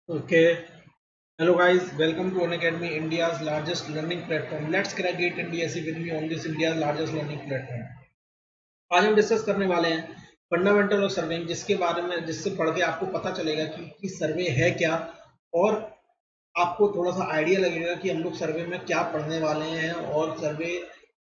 Okay. Hello guys, welcome to Unacademy, India's largest learning platform. Let's crack GATE and DSE with me on this India's largest learning platform. आज हम discuss करने वाले हैं fundamental of surveying, जिसके बारे में जिससे पढ़ के आपको पता चलेगा कि सर्वे है क्या, और आपको थोड़ा सा आइडिया लगेगा कि हम लोग सर्वे में क्या पढ़ने वाले हैं और सर्वे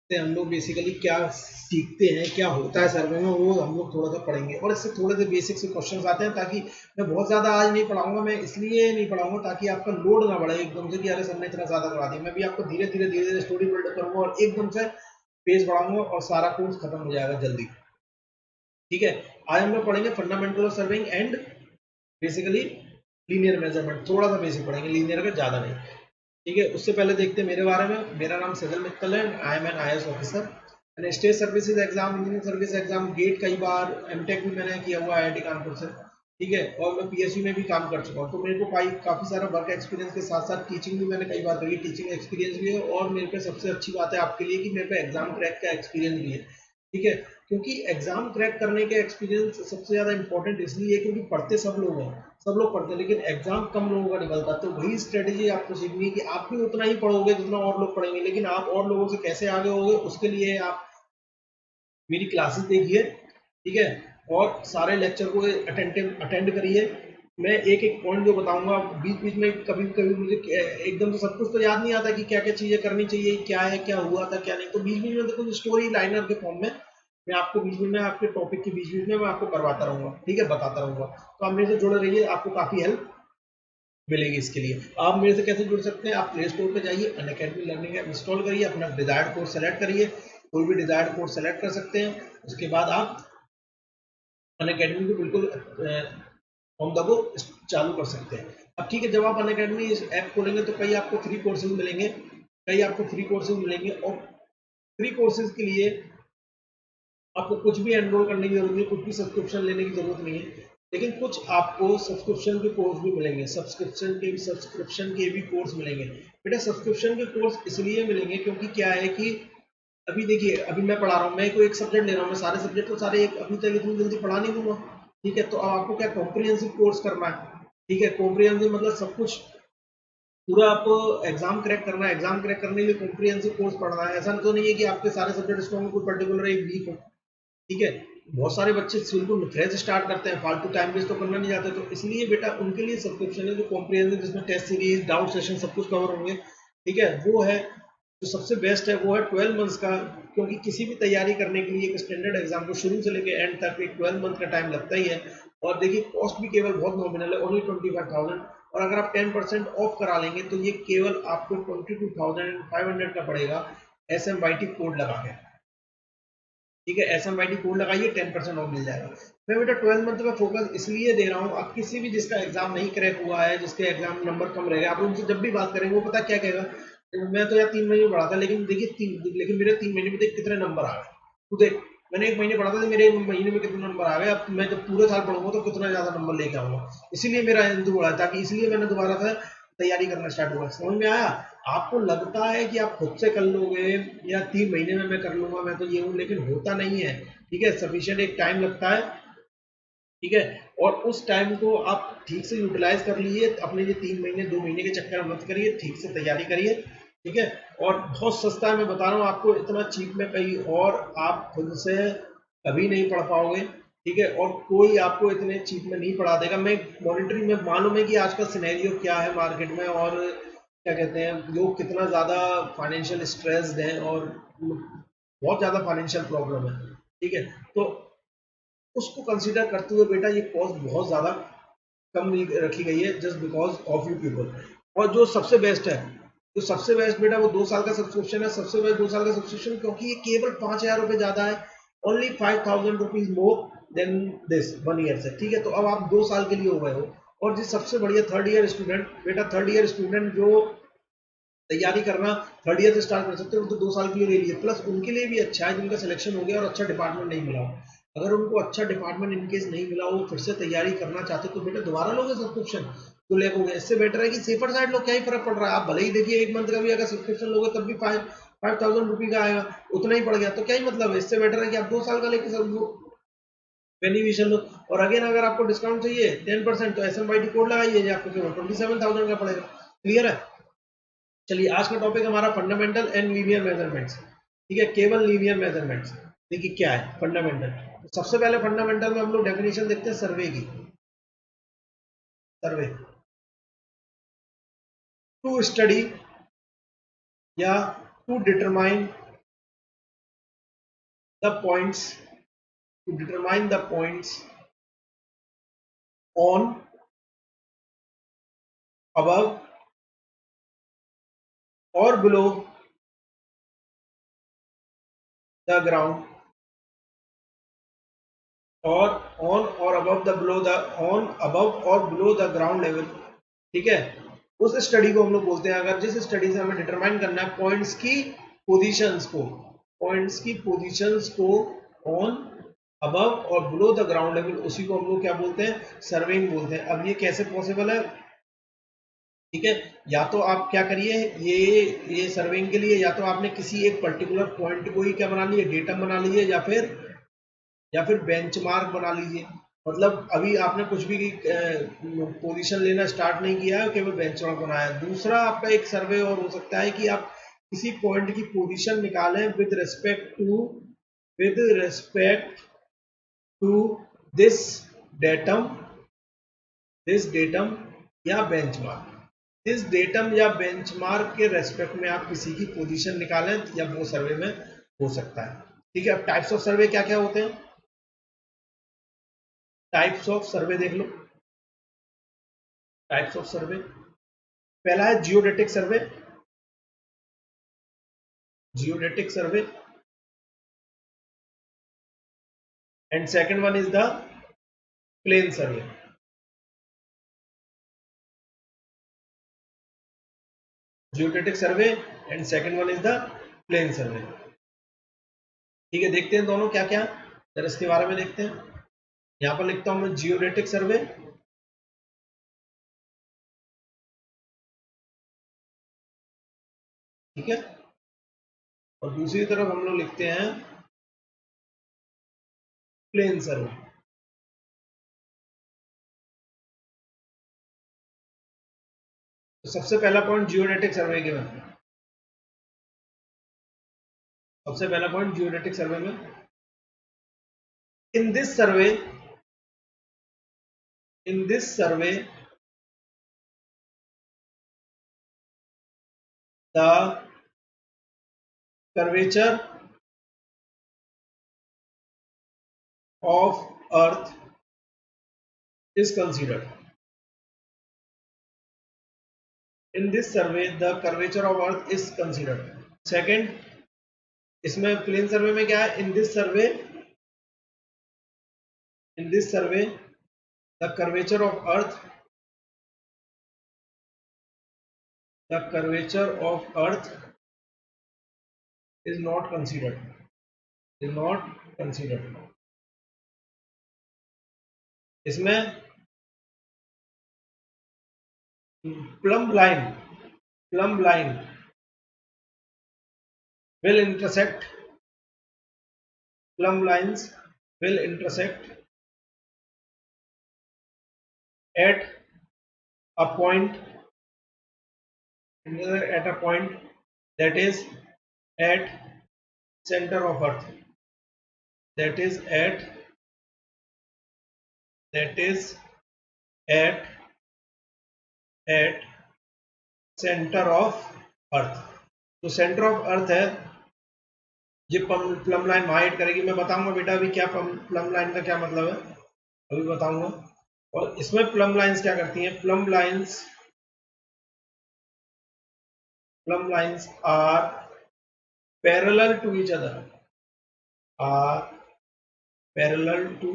से हम लोग बेसिकली क्या सीखते हैं, क्या होता है सर्वे में, वो हम लोग थोड़ा सा पढ़ेंगे। और इससे थोड़े से बेसिक से क्वेश्चंस आते हैं, ताकि मैं बहुत ज़्यादा आज नहीं पढ़ाऊंगा। मैं इसलिए नहीं पढ़ाऊंगा ताकि आपका लोड ना बढ़े एकदम से कि अरे सर ने इतना ज़्यादा करा दिया। मैं भी आपको धीरे धीरे स्टोरी बिल्ड करूंगा और एकदम से पेज बढ़ाऊंगा और सारा कोर्स खत्म हो जाएगा जल्दी। ठीक है, आज हम लोग पढ़ेंगे fundamental of serving and basically linear measurement. थोड़ा सा बेसिक पढ़ेंगे, लीनियर का ज़्यादा नहीं। ठीक है, उससे पहले देखते हैं मेरे बारे में। मेरा नाम सजल मित्तल है, I am an IAS officer and state services exam, engineering service exam, GATE कई बार, एमटेक भी मैंने किया हुआ IIT कानपुर से। ठीक है, और मैं PSU में भी काम कर चुका हूँ, तो मेरे को काफ़ी सारा वर्क एक्सपीरियंस के साथ साथ टीचिंग भी मैंने कई बार करी, टीचिंग एक्सपीरियंस भी है। और मेरे पे सबसे अच्छी बात है आपके लिए कि मेरे पे एग्जाम क्रैक का एक्सपीरियंस भी है। ठीक है, क्योंकि एग्जाम क्रैक करने के एक्सपीरियंस सबसे ज़्यादा इंपॉर्टेंट इसलिए है क्योंकि पढ़ते सब लोग हैं, सब लोग पढ़ते हैं, लेकिन एग्जाम कम लोगों का निकलता है। तो वही स्ट्रेटेजी आपको सीखनी है कि आप भी उतना ही पढ़ोगे जितना और लोग पढ़ेंगे, लेकिन आप और लोगों से कैसे आगे होगे उसके लिए आप मेरी क्लासेस देखिए। ठीक है, और सारे लेक्चर को अटेंड करिए। मैं एक एक पॉइंट जो बताऊंगा, बीच बीच में कभी कभी मुझे एकदम से सब कुछ तो याद नहीं आता कि क्या क्या चीजें करनी चाहिए, क्या है, क्या हुआ था, क्या नहीं। तो बीच बीच में तो कुछ स्टोरी लाइनर के फॉर्म में मैं आपको बीच में आपके टॉपिक के बीच बीच में मैं आपको करवाता रहूंगा। ठीक है, बताता रहूंगा। तो आप मेरे से जुड़े रहिए, आपको काफी हेल्प मिलेगी। इसके लिए आप मेरे से कैसे जुड़ सकते हैं? आप प्ले स्टोर पे जाइए, अनअकैडमी लर्निंग ऐप इंस्टॉल करिए, अपना डिजायर्ड कोर्स सेलेक्ट करिए, कोई भी डिजायर्ड कोर्स सेलेक्ट कर सकते हैं। उसके बाद आप अनअकैडमी को बिल्कुल ऑन द गो चालू कर सकते हैं। अब ठीक है, जब आप अनअकैडमी इस ऐप खोलेंगे तो कई आपको फ्री कोर्सेज मिलेंगे, और फ्री कोर्सेज के लिए आपको कुछ भी एनरोल करने की जरूरत नहीं, कुछ भी सब्सक्रिप्शन लेने की जरूरत नहीं है। लेकिन कुछ आपको सब्सक्रिप्शन के कोर्स भी मिलेंगे, सब्सक्रिप्शन के भी कोर्स मिलेंगे। बेटा सब्सक्रिप्शन के कोर्स इसलिए मिलेंगे क्योंकि क्या है कि अभी देखिए, अभी मैं पढ़ा रहा हूँ, मैं कोई एक सब्जेक्ट ले रहा हूँ, मैं सारे सब्जेक्ट तो सारे एक अभी तक इतनी जल्दी पढ़ा नहीं दूंगा। ठीक है, तो अब आपको क्या कॉम्प्रिहेंसिव कोर्स करना है। ठीक है, कॉम्प्रिहेंसिव मतलब सब कुछ पूरा आपको एग्जाम क्रैक करना है। एग्जाम क्रैक करने के लिए कॉम्प्रिहेंसिव कोर्स पढ़ना है। ऐसा तो नहीं है कि आपके सारे सब्जेक्ट स्ट्रॉन्ग, कोई पर्टिकुलर एक वीक हो। ठीक है, बहुत सारे बच्चे बिल्कुल फ्रेश स्टार्ट करते हैं, फालतू टाइम वेस्ट तो करना नहीं चाहते, तो इसलिए बेटा उनके लिए सब्सक्रिप्शन है जो कॉम्प्रिहेंसिव, जिसमें टेस्ट सीरीज, डाउट सेशन सब कुछ कवर होंगे। ठीक है, वो है जो सबसे बेस्ट है, वो है 12 मंथ्स का। क्योंकि किसी भी तैयारी करने के लिए एक स्टैंडर्ड एग्जाम को शुरू से लेकर एंड तक एक 12 मंथ का टाइम लगता ही है। और देखिए कॉस्ट भी केवल बहुत नॉमिनल है, ओनली 25,000। और अगर आप 10% ऑफ करा लेंगे तो ये केवल आपको 22,500 का पड़ेगा, SMYT कोड लगा के। ठीक है, SMYT कोड लगाइए, 10% ऑफ मिल जाएगा। मैं बेटा 12 मंथ का फोकस इसलिए दे रहा हूँ, आप किसी भी जिसका एग्जाम नहीं क्रैक हुआ है, जिसके एग्जाम नंबर कम रहेगा, आप उनसे जब भी बात करेंगे वो पता क्या कहेगा, मैं तो यार 3 महीने पढ़ा था, लेकिन देखिए लेकिन मेरे 3 महीने में देख कितने नंबर आ गए। तू देख, मैंने 1 महीने पढ़ा था तो मेरे 1 महीने में कितने नंबर आ गए। अब मैं जब पूरे साल पढ़ूंगा तो कितना ज्यादा नंबर लेके आऊंगा। इसीलिए मेरा हिंदू बढ़ा, ताकि इसलिए मैंने दोबारा से तैयारी करना स्टार्ट हुआ। समझ में आया? आपको लगता है कि आप खुद से कर लोगे या 3 महीने में मैं कर लूंगा, मैं तो ये हूँ, लेकिन होता नहीं है। ठीक है, सफिशिएंट एक टाइम लगता है। ठीक है, और उस टाइम को आप ठीक से यूटिलाइज कर लीजिए, अपने ये 3 महीने 2 महीने के चक्कर में मत करिए, ठीक से तैयारी करिए। ठीक है, और बहुत सस्ता है, मैं बता रहा हूँ आपको, इतना चीप में कहीं और आप खुद से कभी नहीं पढ़ पाओगे। ठीक है, और कोई आपको इतने चीप में नहीं पढ़ा देगा। मैं मॉनिटरिंग में मालूम है कि आजकल सिनेरियो क्या है मार्केट में, और क्या कहते हैं, लोग कितना ज़्यादा फाइनेंशियल स्ट्रेस्ड हैं और बहुत ज़्यादा फाइनेंशियल प्रॉब्लम है। ठीक है, तो उसको कंसीडर करते हुए बेटा ये कॉस्ट बहुत ज़्यादा कम रखी गई है, just because of you people. और जो सबसे बेस्ट है, जो सबसे बेस्ट बेटा, वो 2 साल का सब्सक्रिप्शन है। सबसे बेस्ट 2 साल का सब्सक्रिप्शन, क्योंकि ये केवल 5,000 रुपये ज़्यादा है, only 5,000 rupees more than this 1 year से। ठीक है, तो अब आप 2 साल के लिए हो गए हो। और जिस सबसे बढ़िया थर्ड ईयर स्टूडेंट, बेटा थर्ड ईयर स्टूडेंट जो तैयारी करना थर्ड ईयर से स्टार्ट कर सकते हो, तो 2 साल के लिए ले लिए। प्लस उनके लिए भी अच्छा है जिनका सिलेक्शन हो गया और अच्छा डिपार्टमेंट नहीं मिला हो। अगर उनको अच्छा डिपार्टमेंट इनकेस नहीं मिला, वो फिर से तैयारी करना चाहते, तो बेटा दोबारा लोगे सब्सक्रिप्शन तो लेगोगे। इससे बेटर है कि सेफर साइड लो, क्या ही फर्क पड़ रहा है। आप भले ही देखिए 1 मंथ का भी अगर सब्सक्रिप्शन लोगे तब भी 5,000 रुपये का आएगा, उतना ही पड़ गया, तो क्या ही मतलब है। इससे बेटर है कि आप 2 साल का लेके सब बेनिफिशियल। और अगेन अगर आपको डिस्काउंट चाहिए 10% तो SMYT कोड लगाइए, आपको केवल 27,000 का पड़ेगा। क्लियर है? चलिए आज का टॉपिक हमारा फंडामेंटल एंड लीनियर मेजरमेंट्स, ठीक है, केवल लीनियर मेजरमेंट्स। देखिए क्या है फंडामेंटल। तो सबसे पहले फंडामेंटल में हम लोग डेफिनेशन देखते हैं सर्वे की। सर्वे टू स्टडी या to determine the points, to determine the points on, above और बिलो द ग्राउंड, और ऑन और above the below the, on above और बिलो द ग्राउंड लेवल, ठीक है। उस स्टडी को हम लोग बोलते हैं, अगर जिस स्टडी से हमें डिटरमाइन करना है पॉइंट्स की पोजीशंस को, पॉइंट्स की पोजीशंस को ऑन, अबव और बिलो द ग्राउंड लेवल, उसी को हम लोग क्या बोलते हैं, सर्वेइंग बोलते हैं। अब ये कैसे पॉसिबल है, ठीक है, या तो आप क्या करिए, ये सर्वेइंग के लिए या तो आपने किसी एक पर्टिकुलर पॉइंट को ही क्या बना लिए, डेटम बना लीजिए, या फिर बेंचमार्क बना लीजिए। मतलब अभी आपने कुछ भी पोजीशन लेना स्टार्ट नहीं किया है, केवल बेंचमार्क बनाया है। दूसरा आपका एक सर्वे और हो सकता है कि आप किसी पॉइंट की पोजीशन निकालें with respect to this datum, या बेंचमार्क। इस डेटम या बेंचमार्क के रेस्पेक्ट में आप किसी की पोजीशन निकालें, या वो सर्वे में हो सकता है। ठीक है, अब टाइप्स ऑफ सर्वे क्या क्या होते हैं, टाइप्स ऑफ सर्वे देख लो। टाइप्स ऑफ सर्वे, पहला है geodetic survey, geodetic survey, and second one is the plane survey. Geodetic survey and second one is the plane survey. ठीक है, देखते हैं दोनों क्या क्या, जरा इसके बारे में देखते हैं। यहां पर लिखता हूं मैं जियोडेटिक सर्वे, ठीक है, और दूसरी तरफ हम लोग लिखते हैं प्लेन सर्वे। तो सबसे पहला पॉइंट जियोडेटिक सर्वे के में, सबसे पहला पॉइंट जियोडेटिक सर्वे में, in this survey, in this survey the curvature of earth is considered. In this survey the curvature of earth is considered. Second, इसमें प्लेन सर्वे में क्या है, in this survey, in this survey the curvature of earth, the curvature of earth is not considered, is not considered. इसमें plumb line, plumb line will intersect, plumb lines will intersect at a point, at a point that is at center of earth, that is at, that is at center of earth। तो centre of earth है, ये plum line वहां hit करेगी। मैं बताऊंगा बेटा अभी क्या प्लम लाइन का क्या मतलब है, अभी बताऊंगा। और इसमें प्लम लाइंस क्या करती हैं, plumb lines are parallel to each other, are parallel to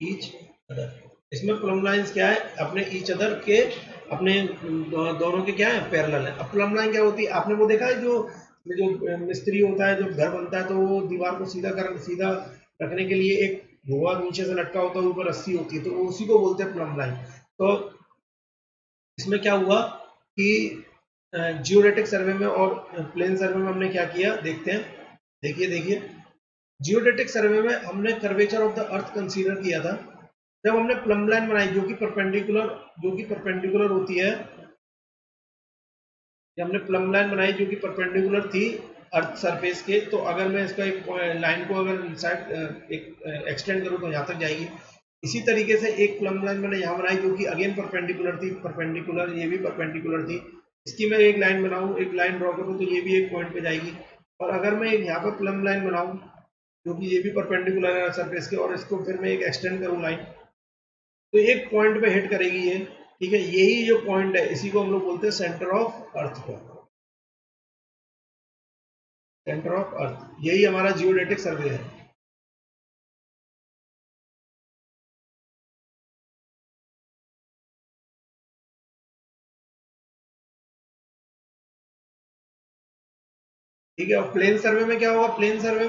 each other. इसमें प्लम लाइंस क्या है, अपने ईच अदर के, अपने दोनों के क्या है, पैरेलल है। अब प्लम लाइन क्या होती है, आपने वो देखा है जो मिस्त्री होता है, जो घर बनता है तो वो दीवार को सीधा रखने के लिए एक धुआं नीचे से लटका होता है, ऊपर रस्सी होती है, तो उसी को बोलते हैं प्लम लाइन। तो इसमें क्या हुआ कि जियोडेटिक सर्वे में और प्लेन सर्वे में हमने क्या किया, देखते हैं, देखिए जियोडेटिक सर्वे में हमने curvature of the earth consider किया था जब हमने प्लम लाइन बनाई जो कि परपेंडिकुलर होती है। जब हमने प्लम लाइन बनाई जो कि परपेंडिकुलर थी अर्थ सरफेस के, तो अगर मैं इसका एक लाइन को अगर साइड एक एक्सटेंड करूँ तो यहाँ तक जाएगी। इसी तरीके से एक प्लम लाइन मैंने यहाँ बनाई जो कि अगेन परपेंडिकुलर थी, परपेंडिकुलर, ये भी परपेंडिकुलर थी। इसकी मैं एक लाइन बनाऊँ, एक लाइन ड्रॉ करूँ तो ये भी एक पॉइंट पे जाएगी। और अगर मैं एक यहाँ पर प्लम लाइन बनाऊँ जो कि ये भी परपेंडिकुलर है सरफेस के, और इसको फिर मैं एक एक्सटेंड करूँ लाइन, तो एक पॉइंट पे हिट करेगी ये। ठीक है, यही जो पॉइंट है इसी को हम लोग बोलते हैं सेंटर ऑफ अर्थ को, सेंटर ऑफ अर्थ। यही हमारा जियोडेटिक सर्वे है। ठीक है, और प्लेन सर्वे में क्या होगा? प्लेन सर्वे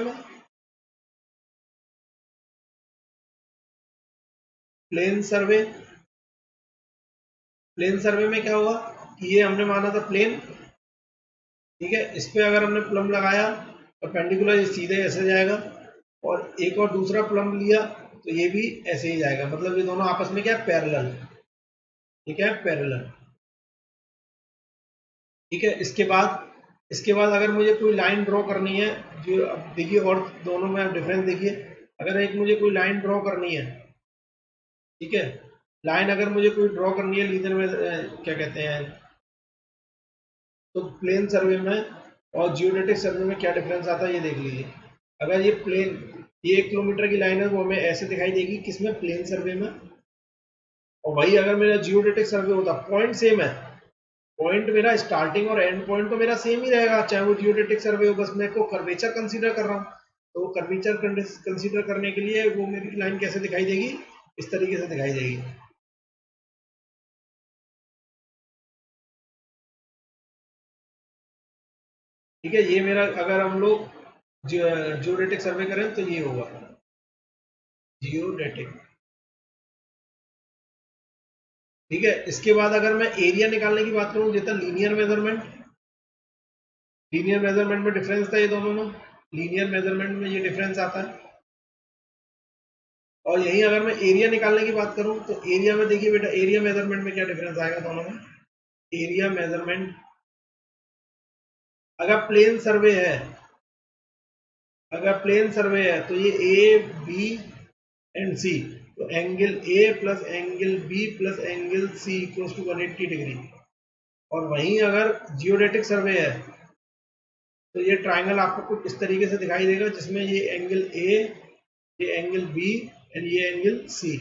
प्लेन सर्वे में क्या होगा कि ये हमने माना था प्लेन। ठीक है, इस पे अगर हमने प्लम लगाया परपेंडिकुलर, ये सीधे ऐसे जाएगा, और एक और दूसरा प्लम लिया तो ये भी ऐसे ही जाएगा। मतलब ये दोनों आपस में क्या है? पैरेलल। ठीक है, पैरेलल। ठीक है, इसके बाद अगर मुझे कोई लाइन ड्रॉ करनी है, जो अब देखिए, और दोनों में डिफरेंस देखिए। अगर एक मुझे कोई लाइन ड्रॉ करनी है, ठीक है, लाइन अगर मुझे कोई ड्रॉ करनी है लीनियर में, क्या कहते हैं, तो प्लेन सर्वे में और जियोडेटिक सर्वे में क्या डिफरेंस आता है ये देख लीजिए। अगर ये 1 किलोमीटर की लाइन है वो हमें ऐसे दिखाई देगी किसमें? प्लेन सर्वे में। और वही अगर मेरा जियोडेटिक सर्वे होता, पॉइंट सेम है, पॉइंट मेरा स्टार्टिंग और एंड पॉइंट तो मेरा सेम ही रहेगा, चाहे वो जियोडेटिक सर्वे हो, बस मैं को कर्वेचर कंसीडर कर रहा हूँ। तो वो कर्वेचर कंसीडर करने के लिए वो मेरी लाइन कैसे दिखाई देगी? इस तरीके से दिखाई देगी। ठीक है, ये मेरा, अगर हम लोग जियोडेटिक सर्वे करें तो ये होगा जियोडेटिक। ठीक है, इसके बाद अगर मैं एरिया निकालने की बात करूं, जैसा लीनियर मेजरमेंट में डिफरेंस था ये दोनों में, लीनियर मेजरमेंट में ये डिफरेंस आता है। और यही अगर मैं एरिया निकालने की बात करूं तो एरिया में देखिए बेटा, एरिया मेजरमेंट में क्या डिफरेंस आएगा दोनों में? एरिया मेजरमेंट अगर प्लेन सर्वे है तो ये ए बी एंड सी, तो angle A plus angle B plus angle C equals to 180 degree. और वहीं अगर जियोडेटिक सर्वे है तो ये ट्राइंगल आपको कुछ इस तरीके से दिखाई देगा, जिसमें ये एंगल ए, ये एंगल बी एंड ये angle C.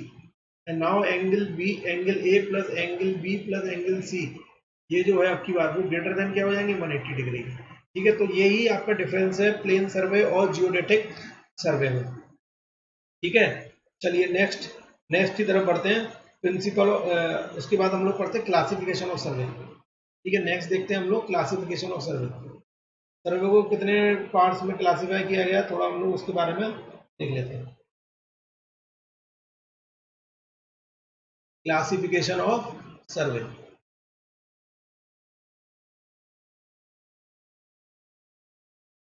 And now angle A plus angle B plus angle C, ये जो है आपकी बात वो ग्रेटर देन क्या हो जाएंगे? 180 डिग्री। ठीक है, तो यही आपका डिफरेंस है प्लेन सर्वे और जियोडेटिक सर्वे में। ठीक है, चलिए नेक्स्ट की तरफ बढ़ते हैं। प्रिंसिपल, उसके बाद हम लोग पढ़ते हैं क्लासिफिकेशन ऑफ सर्वे। ठीक है, नेक्स्ट देखते हैं हम लोग क्लासिफिकेशन ऑफ सर्वे। सर्वे को कितने पार्ट्स में क्लासिफाई किया गया, थोड़ा हम लोग उसके बारे में देख लेते हैं। क्लासिफिकेशन ऑफ सर्वे,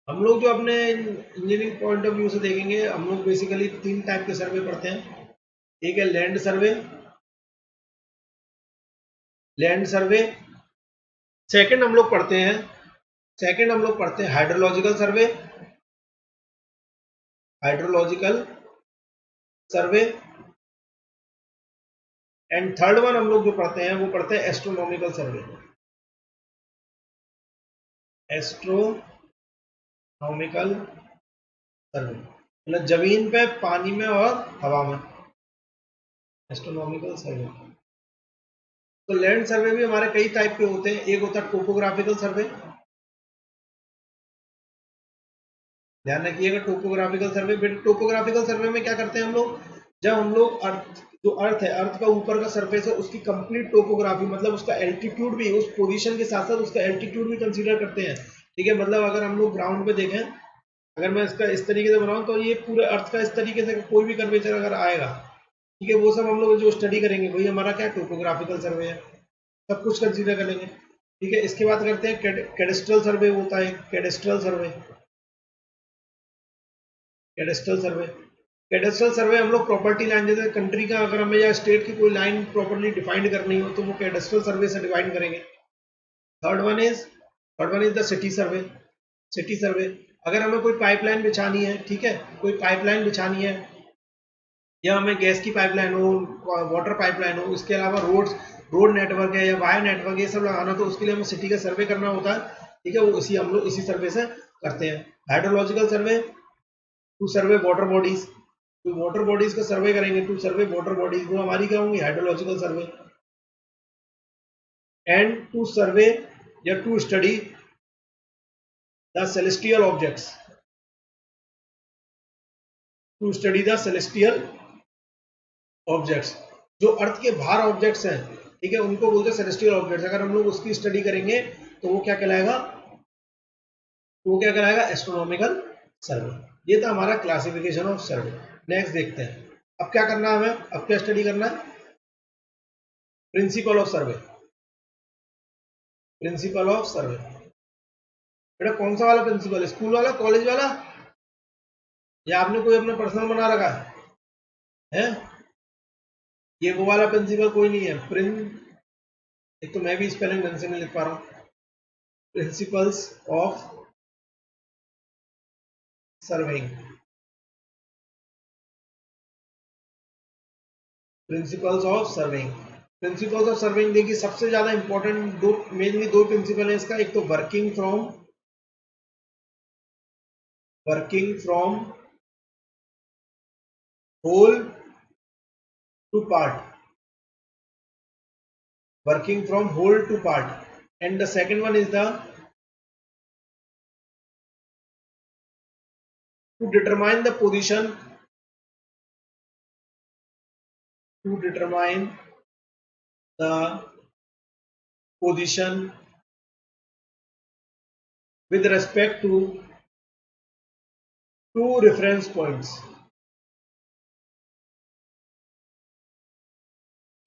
हम लोग जो अपने इंजीनियरिंग पॉइंट ऑफ व्यू से देखेंगे, हम लोग बेसिकली 3 टाइप के सर्वे पढ़ते हैं। एक है लैंड सर्वे। सेकंड हम लोग पढ़ते हैं hydrological survey. And third one हम लोग जो पढ़ते हैं वो पढ़ते हैं एस्ट्रोनॉमिकल सर्वे। एस्ट्रोनॉमिकल सर्वे मतलब जमीन पे, पानी में और हवा में, एस्ट्रोनॉमिकल सर्वे। तो लैंड सर्वे भी हमारे कई टाइप के होते हैं। एक होता है टोपोग्राफिकल सर्वे, ध्यान रखिएगा, टोपोग्राफिकल सर्वे में क्या करते हैं हम लोग? जब हम लोग अर्थ का ऊपर का सरफेस है, उसकी कंप्लीट टोपोग्राफी, मतलब उसका एल्टीट्यूड भी, उस पोजीशन के साथ साथ उसका एल्टीट्यूड भी कंसीडर करते हैं। ठीक है, मतलब अगर हम लोग ग्राउंड पे देखें, अगर मैं इसका इस तरीके से बनाऊं तो ये पूरे अर्थ का इस तरीके से कोई भी कर्वेचर अगर आएगा, ठीक है, वो सब हम लोग जो स्टडी करेंगे वही हमारा क्या टोपोग्राफिकल सर्वे है, सब कुछ कंसीडर करेंगे। ठीक है, इसके बाद करते हैं कैडेस्ट्रल सर्वे, होता है कैडेस्ट्रल सर्वे। कैडेस्ट्रल सर्वे, कैडेस्ट्रल सर्वे हम लोग प्रॉपर्टी लाइन, जैसे कंट्री का अगर हमें या स्टेट की कोई लाइन प्रॉपर्ली डिफाइंड करनी हो तो वो कैडेस्ट्रल सर्वे से डिफाइन करेंगे। Third one is the city survey. City survey, अगर हमें कोई पाइपलाइन बिछानी है, ठीक है, कोई पाइपलाइन बिछानी है या हमें गैस की पाइपलाइन हो, वाटर पाइपलाइन हो, इसके अलावा रोड नेटवर्क है या वायर नेटवर्क, ये सब लगाना, तो उसके लिए हमें सिटी का सर्वे करना होता है, ठीक है, वो हम लोग इसी सर्वे से करते हैं। Hydrological survey, to survey water bodies, तो वाटर बॉडीज का सर्वे करेंगे, टू सर्वे वाटर बॉडीज, वो हमारी क्या होंगी, hydrological survey. And to survey या to study the celestial objects, to study the celestial objects, जो अर्थ के बाहर ऑब्जेक्ट्स हैं, ठीक है, उनको बोलते हैं सेलेस्टियल ऑब्जेक्ट्स। अगर हम लोग उसकी स्टडी करेंगे तो वो क्या कहलाएगा, वो क्या कहलाएगा, एस्ट्रोनॉमिकल सर्वे। ये था हमारा क्लासिफिकेशन ऑफ सर्वे। नेक्स्ट देखते हैं, अब क्या करना है हमें, अब क्या स्टडी करना है, principle of survey. Principle of सर्वे, बेटा कौन सा वाला प्रिंसिपल, स्कूल वाला, कॉलेज वाला, या आपने कोई अपना पर्सनल बना रखा है? ये वो वाला प्रिंसिपल कोई नहीं है। एक तो मैं भी स्पेलिंग ढंग से नहीं लिख पा रहा हूं। Principles of surveying, principles of surveying, principles of surveying देखिए सबसे ज्यादा इंपॉर्टेंट दो, मेनली दो प्रिंसिपल है इसका। एक तो working from whole to part, working from whole to part, and the second one is the to determine the position, to determine the position with respect to two reference points,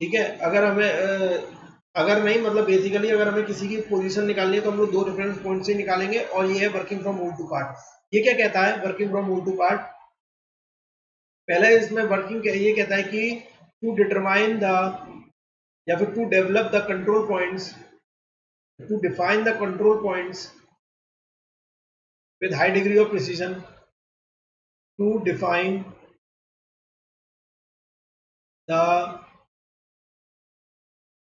ठीक है। अगर हमें अगर नहीं, मतलब बेसिकली अगर हमें किसी की पोजीशन निकालनी है तो हम लोग दो रेफरेंस पॉइंट से निकालेंगे, और ये है working from whole to part. ये क्या कहता है working from whole to part, पहले इसमें वर्किंग ये कहता है कि टू डिटरमाइन द, या फिर to develop the control points, to define the control points with high degree of precision, to define the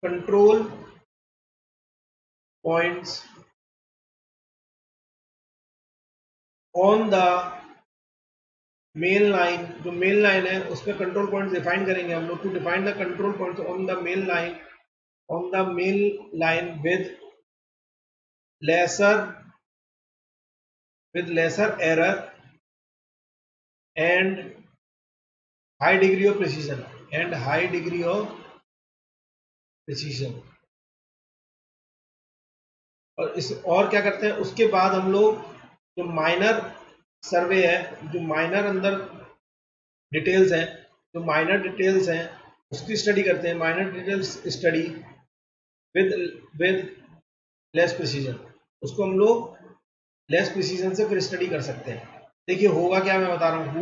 control points on the main line, जो main line है उस पर कंट्रोल पॉइंट डिफाइन करेंगे हम लोग। To define the control points on the main line, on the main line with lesser error and high degree of precision, and high degree of precision। और क्या करते हैं उसके बाद हम लोग, जो माइनर सर्वे है, जो माइनर अंदर डिटेल्स हैं, जो माइनर डिटेल्स हैं उसकी स्टडी करते हैं। Minor details study with less precision, उसको हम लोग लेस प्रिसीजन से फिर स्टडी कर सकते हैं। देखिए होगा क्या, मैं बता रहा हूं,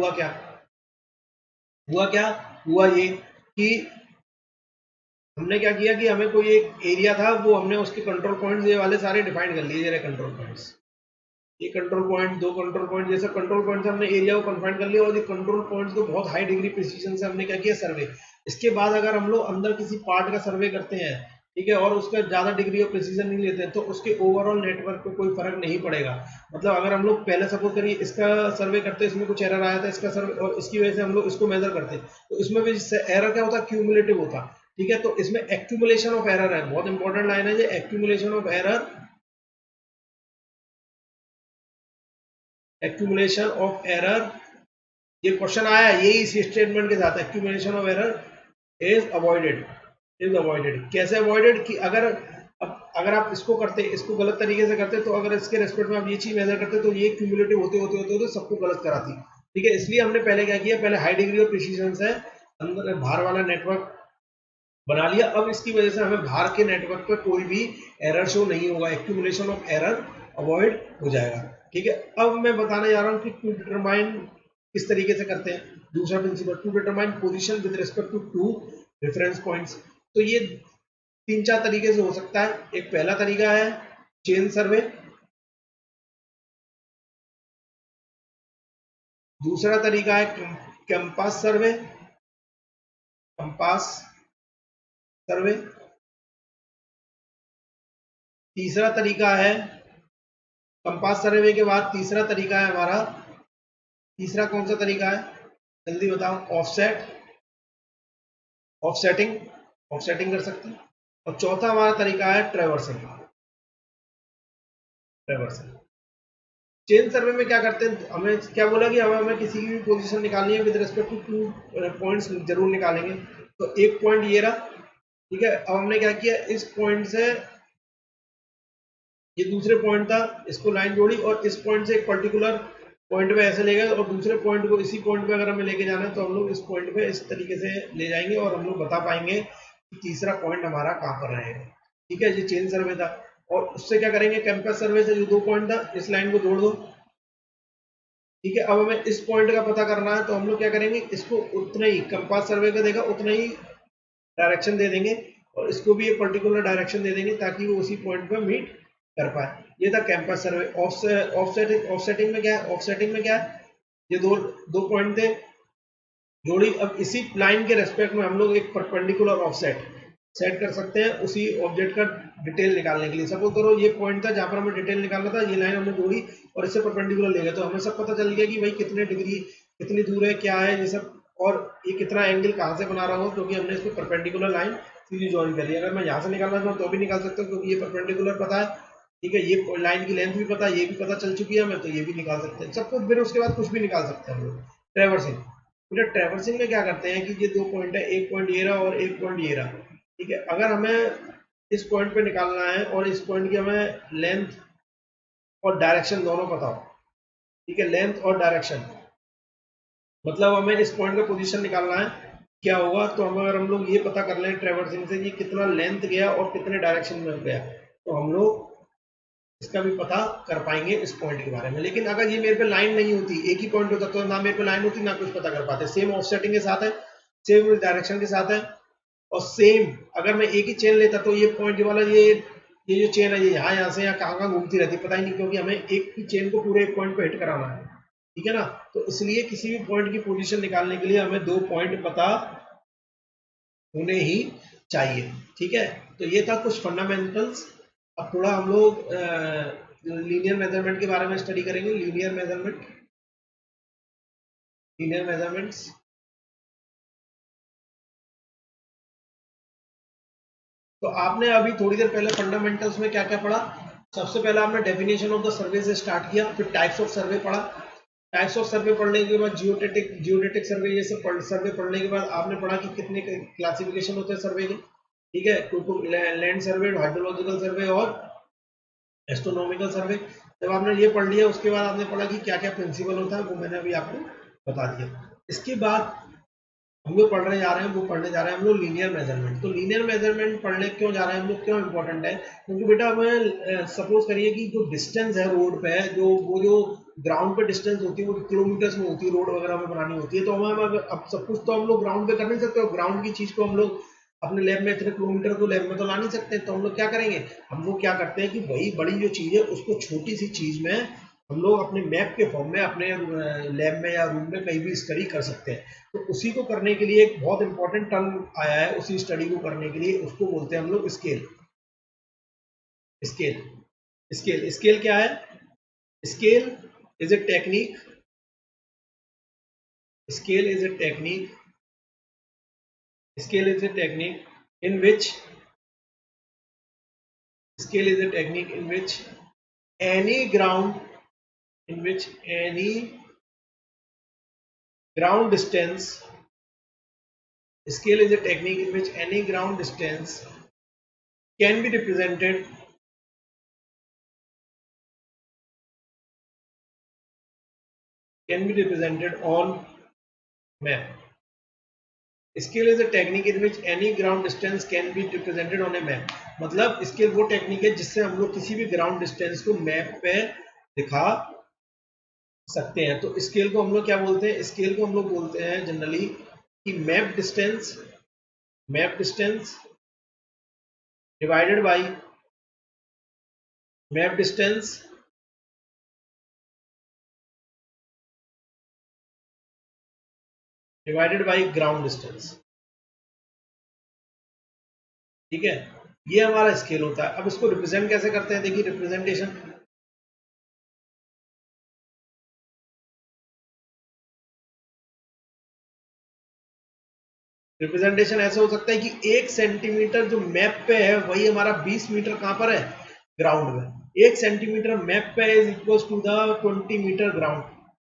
हुआ ये कि हमने क्या किया कि हमें कोई एक एरिया था, वो हमने उसके कंट्रोल पॉइंट्स ये वाले सारे डिफाइन कर लिए। कंट्रोल पॉइंट्स, ये कंट्रोल पॉइंट, दो कंट्रोल पॉइंट, जैसे कंट्रोल पॉइंट से हमने एरिया को कंफाइन कर लिया, और ये कंट्रोल पॉइंट्स को बहुत हाई डिग्री प्रिसीजन से हमने क्या किया, सर्वे। इसके बाद अगर हम लोग अंदर किसी पार्ट का सर्वे करते हैं, ठीक है, और उसका ज्यादा डिग्री ऑफ प्रिसीजन नहीं लेते हैं, तो उसके ओवरऑल नेटवर्क पे कोई फर्क नहीं पड़ेगा। मतलब अगर हम लोग पहले सपोज करिए इसका सर्वे करते, इसमें कुछ एरर आया था इसका सर्वे, और इसकी वजह से हम लोग इसको मेजर करते, तो इसमें भी एरर क्या होता, क्यूमुलेटिव होता, ठीक है। तो इसमें एक्यूमुलेशन ऑफ एरर है, बहुत इंपॉर्टेंट लाइन है ये, accumulation of error, accumulation of error, ये क्वेश्चन आया यही इस स्टेटमेंट के साथ, accumulation of error is avoided. कैसे अवॉइडेड, कि अगर आप इसको करते, इसको गलत तरीके से करते, तो अगर इसके रेस्पेक्ट में आप ये चीज मेजर करते तो ये क्यूमुलेटिव होते होते सबको गलत कराती, ठीक है। इसलिए हमने पहले क्या किया, पहले हाई डिग्री ऑफ प्रिसीजन से अंदर बाहर वाला नेटवर्क बना लिया। अब इसकी वजह से हमें बाहर के नेटवर्क पर कोई भी एरर शो नहीं होगा, एक्यूमुलेशन ऑफ एरर अवॉइड हो जाएगा, ठीक है। अब मैं बताने जा रहा हूं कि टू डिटरमाइन किस तरीके से करते हैं। दूसरा principle, to determine position with respect to two reference points. तो ये 3-4 तरीके से हो सकता है। एक पहला तरीका है चेन सर्वे, दूसरा तरीका है कंपास सर्वे, कंपास सर्वे, तीसरा तरीका है कंपास सर्वे के बाद तीसरा तरीका है हमारा, तीसरा कौन सा तरीका है जल्दी बताओ, ऑफसेट, ऑफसेटिंग, ऑफसेटिंग कर सकते हैं। और चौथा हमारा तरीका है ट्रैवर्सिंग, ट्रैवर्सिंग। चेन सर्वे में क्या करते हैं, हमें क्या बोला कि हमें किसी की भी पोजीशन निकालनी है विद रिस्पेक्ट टू 2 पॉइंट्स जरूर निकालेंगे। तो एक पॉइंट ये रहा, ठीक है। अब हमने क्या किया, इस पॉइंट से ये दूसरे पॉइंट था, इसको लाइन जोड़ी और इस पॉइंट से एक पर्टिकुलर पॉइंट पे ऐसे ले गए और दूसरे पॉइंट को इसी पॉइंट पे अगर हमें लेके जाना है तो हम लोग इस पॉइंट पे इस तरीके से ले जाएंगे और हम लोग बता पाएंगे कि तीसरा पॉइंट हमारा कहाँ पर रहेगा, ठीक है। ये चेन सर्वे था। और उससे क्या करेंगे, कैंपस सर्वे से जो 2 पॉइंट था इस लाइन को जोड़ दो, ठीक है। अब हमें इस पॉइंट का पता करना है तो हम लोग क्या करेंगे, इसको उतना ही कंपास सर्वे का देखा उतना ही डायरेक्शन दे देंगे और इसको भी एक पर्टिकुलर डायरेक्शन दे देंगे ताकि वो उसी पॉइंट पे मीट कर पाए। ये था कैंपस सर्वे। ऑफसेटिंग में क्या है, ऑफसेटिंग में क्या है, ये दो पॉइंट थे जोड़ी, अब इसी लाइन के रेस्पेक्ट में हम लोग एक परपेंडिकुलर ऑफसेट सेट कर सकते हैं उसी ऑब्जेक्ट का डिटेल निकालने के लिए। सपोज करो ये पॉइंट था जहां पर हमें डिटेल निकालना था, ये लाइन हमने जोड़ी और इससे परपेंडिकुलर ले गए तो हमें सब पता चल गया कि भाई कितने डिग्री, कितनी दूर है, क्या है ये सब, और ये कितना एंगल कहाँ से बना रहा हो, क्योंकि हमने इसको परपेंडिकुलर लाइन सीधी ज्वाइन कर लिया। अगर मैं यहाँ से निकालना चाहूँ तो भी निकाल सकता हूँ क्योंकि ये परपेंडिकुलर पता है, ठीक है। ये लाइन की लेंथ भी पता है, ये भी पता चल चुकी है हमें, तो ये भी निकाल सकते हैं सब कुछ। फिर उसके बाद कुछ भी निकाल सकते हैं हम लोग। ट्रैवर्सिंग, फिर ट्रैवर्सिंग में क्या करते हैं कि ये 2 पॉइंट है, एक पॉइंट ये रहा और एक पॉइंट ये रहा, ठीक है। अगर हमें इस पॉइंट पे निकालना है और इस पॉइंट की हमें लेंथ और डायरेक्शन दोनों पता हो, ठीक है, लेंथ और डायरेक्शन, मतलब हमें इस पॉइंट का पोजीशन निकालना है क्या होगा, तो अगर हम लोग ये पता कर लें ट्रैवर्सिंग से कि कितना लेंथ गया और कितने डायरेक्शन में गया तो हम लोग इसका भी पता कर पाएंगे इस पॉइंट के बारे में। लेकिन अगर ये मेरे पे लाइन नहीं होती, एक ही पॉइंट होता तो ना मेरे पे लाइन होती ना कुछ पता कर पाते। सेम ऑफसेटिंग के साथ है, सेम डायरेक्शन के साथ है और सेम अगर मैं एक ही चेन लेता तो ये पॉइंट वाला ये जो चेन है ये यहाँ से यहाँ कहाँ घूमती रहती पता ही नहीं, क्योंकि हमें एक ही चेन को पूरे एक पॉइंट पे हिट कराना है, ठीक है ना। तो इसलिए किसी भी पॉइंट की पोजीशन निकालने के लिए हमें 2 पॉइंट पता होने ही चाहिए, ठीक है। तो ये था कुछ फंडामेंटल्स। अब थोड़ा हम लोग लीनियर मेजरमेंट के बारे में स्टडी करेंगे। Linear measurement, linear measurements. तो आपने अभी थोड़ी देर पहले फंडामेंटल्स में क्या क्या पढ़ा, सबसे पहले आपने डेफिनेशन ऑफ द सर्वे से स्टार्ट किया, फिर टाइप्स ऑफ सर्वे पढ़ा। टाइप्स ऑफ सर्वे पढ़ने के बाद जियोडेटिक सर्वे ये सब सर्वे पढ़ने के बाद आपने पढ़ा कि कितने क्लासिफिकेशन होते हैं सर्वे के, ठीक है। लैंड सर्वे, हाइड्रोलॉजिकल सर्वे और एस्ट्रोनॉमिकल सर्वे। जब आपने ये पढ़ लिया उसके बाद आपने पढ़ा कि क्या क्या प्रिंसिपल होता है, वो मैंने अभी आपको बता दिया। इसके बाद हम लोग पढ़ने जा रहे हैं, वो पढ़ने जा रहे हैं हम लोग लीनियर मेजरमेंट। तो लीनियर मेजरमेंट पढ़ने क्यों जा रहे हैं हम लोग, क्यों इंपॉर्टेंट है, क्योंकि बेटा हमें सपोज करिए कि जो डिस्टेंस है रोड पे, जो ग्राउंड पे डिस्टेंस होती है वो किलोमीटर्स में होती है, रोड वगैरह में बनानी होती है। तो हमें अब सब कुछ तो हम लोग ग्राउंड पे कर नहीं सकते, ग्राउंड की चीज को हम लोग अपने लैब में इतने किलोमीटर को लैब में तो ला नहीं सकते। तो हम लोग क्या करेंगे, हम लोग क्या करते हैं कि वही बड़ी जो चीज है उसको छोटी सी चीज में हम लोग अपने मैप के फॉर्म में अपने लैब में या रूम में कहीं भी स्टडी कर सकते हैं। तो उसी को करने के लिए एक बहुत इंपॉर्टेंट टर्म आया है, उसी स्टडी को करने के लिए उसको बोलते हैं हम लोग स्केल। स्केल, स्केल, स्केल क्या है, scale is a technique, scale is a technique, scale is a technique in which scale is a technique in which any ground distance, scale is a technique in which any ground distance can be represented on map. Scale is a technique in which any ground distance can be represented on A map. मतलब scale वो technique है जिससे हम लोग किसी भी ground distance को map पे दिखा सकते हैं। तो स्केल को हम लोग क्या बोलते हैं? स्केल को हम लोग बोलते हैं जनरली कि map distance divided by map distance divided by ground distance. ठीक है, ये हमारा स्केल होता है। अब इसको रिप्रेजेंट कैसे करते हैं? देखिए रिप्रेजेंटेशन, रिप्रेजेंटेशन ऐसे हो सकता है कि 1 सेंटीमीटर जो मैप पे है वही हमारा 20 मीटर कहां पर है? ग्राउंड में। 1 सेंटीमीटर मैप पे is equal to the 20 metre ground.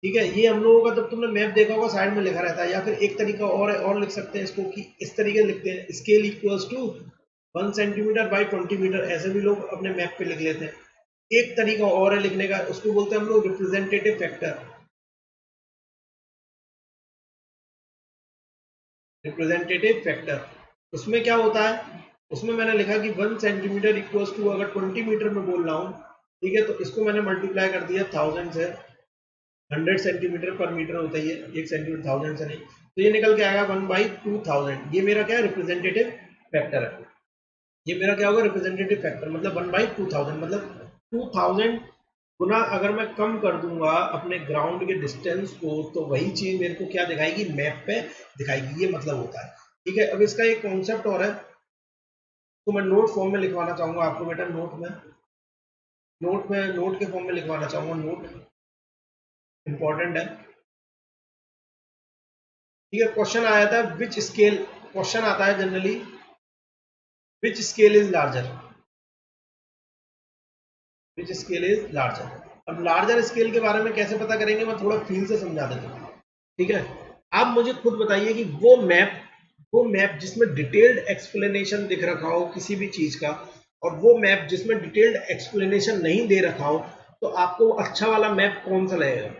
ठीक है, ये हम लोगों का जब तुमने मैप देखा होगा साइड में लिखा रहता है, या फिर एक तरीका और है, और लिख सकते हैं इसको कि इस तरीके से लिखते हैं, scale equals to 1 centimetre by 20 metre, ऐसे भी लोग अपने मैप पे लिख लेते हैं। एक तरीका और है लिखने का, उसको बोलते हैं हम लोग रिप्रेजेंटेटिव फैक्टर। रिप्रेजेंटेटिव फैक्टर उसमें क्या होता है? उसमें मैंने लिखा कि 1 सेंटीमीटर इक्वल्स टू, अगर 20 मीटर में बोल रहा हूँ, ठीक है, तो इसको मैंने मल्टीप्लाई कर दिया 1000 से। 100 सेंटीमीटर पर मीटर होता ही है, 1 सेंटीमीटर 1000 से नहीं, तो ये निकल के आएगा 1/2000। ये मेरा क्या है? रिप्रेजेंटेटिव फैक्टर है। ये मेरा क्या होगा? रिप्रेजेंटेटिव फैक्टर, मतलब 1/2000, मतलब 2000 गुना अगर मैं कम कर दूंगा अपने ग्राउंड के डिस्टेंस को, तो वही चीज मेरे को क्या दिखाएगी? मैप पे दिखाएगी। ये मतलब होता है। ठीक है, अब इसका एक कॉन्सेप्ट और है, तो मैं नोट फॉर्म में लिखवाना चाहूंगा आपको बेटा। नोट के फॉर्म में लिखवाना चाहूंगा। नोट इंपॉर्टेंट है। ठीक है, क्वेश्चन आया था विच स्केल, क्वेश्चन आता है generally which scale is larger, which scale is larger. अब लार्जर स्केल के बारे में कैसे पता करेंगे, मैं थोड़ा फील से समझा देता हूँ। ठीक है, आप मुझे खुद बताइए कि वो मैप जिसमें डिटेल्ड एक्सप्लेनेशन दिख रखा हो किसी भी चीज का, और वो मैप जिसमें डिटेल्ड एक्सप्लेनेशन नहीं दे रखा हो, तो आपको अच्छा वाला मैप कौन सा लगेगा?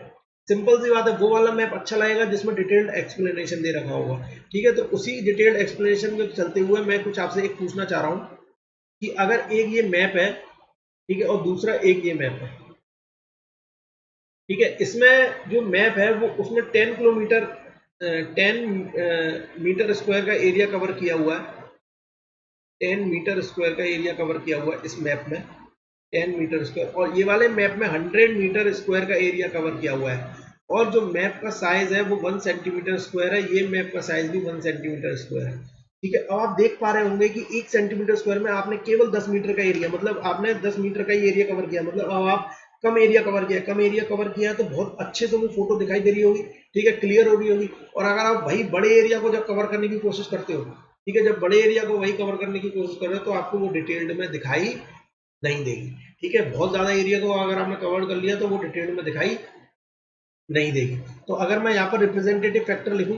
सिंपल सी बात है, वो वाला मैप अच्छा लगेगा जिसमें डिटेल्ड एक्सप्लेनेशन दे रखा होगा। ठीक है, तो उसी डिटेल्ड एक्सप्लेनेशन में चलते हुए मैं कुछ आपसे एक पूछना चाह रहा हूँ कि अगर एक ये मैप है, ठीक है, और दूसरा एक ये मैप है, ठीक है, इसमें जो मैप है वो उसमें 10 किलोमीटर 10 मीटर स्क्वायर का एरिया कवर किया हुआ है। 10 मीटर स्क्वायर का एरिया कवर किया हुआ है इस मैप में, 10 मीटर स्क्वायर। और ये वाले मैप में 100 मीटर स्क्वायर का एरिया कवर किया हुआ है। और जो मैप का साइज है वो 1 सेंटीमीटर स्क्वायर है। ये मैप का साइज भी 1 सेंटीमीटर स्क्वायर है। ठीक है, अब आप देख पा रहे होंगे कि 1 सेंटीमीटर स्क्वायर में आपने केवल 10 मीटर का एरिया, मतलब आपने 10 मीटर का ही एरिया कवर किया, मतलब अब आप कम एरिया कवर किया। कम एरिया कवर किया तो बहुत अच्छे से वो फोटो दिखाई दे रही होगी, ठीक है, क्लियर हो रही होगी। और अगर आप वही बड़े एरिया को जब कवर करने की कोशिश करते हो, ठीक है, जब बड़े एरिया को वही कवर करने की कोशिश कर रहे हो, तो आपको वो डिटेल्ड में दिखाई नहीं देगी। ठीक है, बहुत ज्यादा एरिया को अगर आपने कवर कर लिया तो वो डिटेल्ड में दिखाई नहीं देगी। तो अगर मैं यहाँ पर रिप्रेजेंटेटिव फैक्टर लिखूं,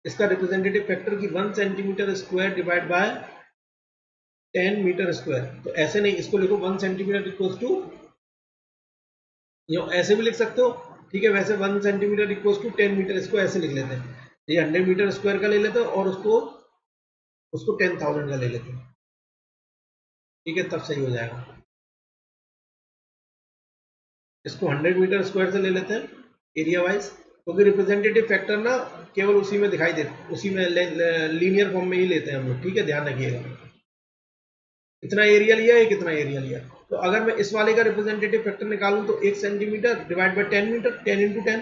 इसका रिप्रेजेंटेटिव फैक्टर की 1 centimetre square divide by 10 metre square, तो ऐसे नहीं, इसको लिखो 1 सेंटीमीटर इक्वल्स टू, ऐसे भी लिख सकते हो। ठीक है, वैसे 1 सेंटीमीटर इक्वल्स टू 10 मीटर, इसको ऐसे लिख लेते हैं। ये 100 मीटर स्क्वायर का ले लेते हैं और उसको उसको 10,000 का ले लेते हैं। ठीक है, तब सही हो जाएगा। इसको 100 मीटर स्क्वायर से ले लेते हैं एरिया वाइज, क्योंकि रिप्रेजेंटेटिव फैक्टर ना केवल उसी में दिखाई देते, उसी में लीनियर फॉर्म में ही लेते हैं हम लोग। ठीक है, ध्यान रखिएगा। इतना एरिया लिया है, कितना एरिया लिया। तो अगर मैं इस वाले का रिप्रेजेंटेटिव फैक्टर निकालूं तो 1 सेंटीमीटर डिवाइड बाई 10 मीटर, 10 × 10।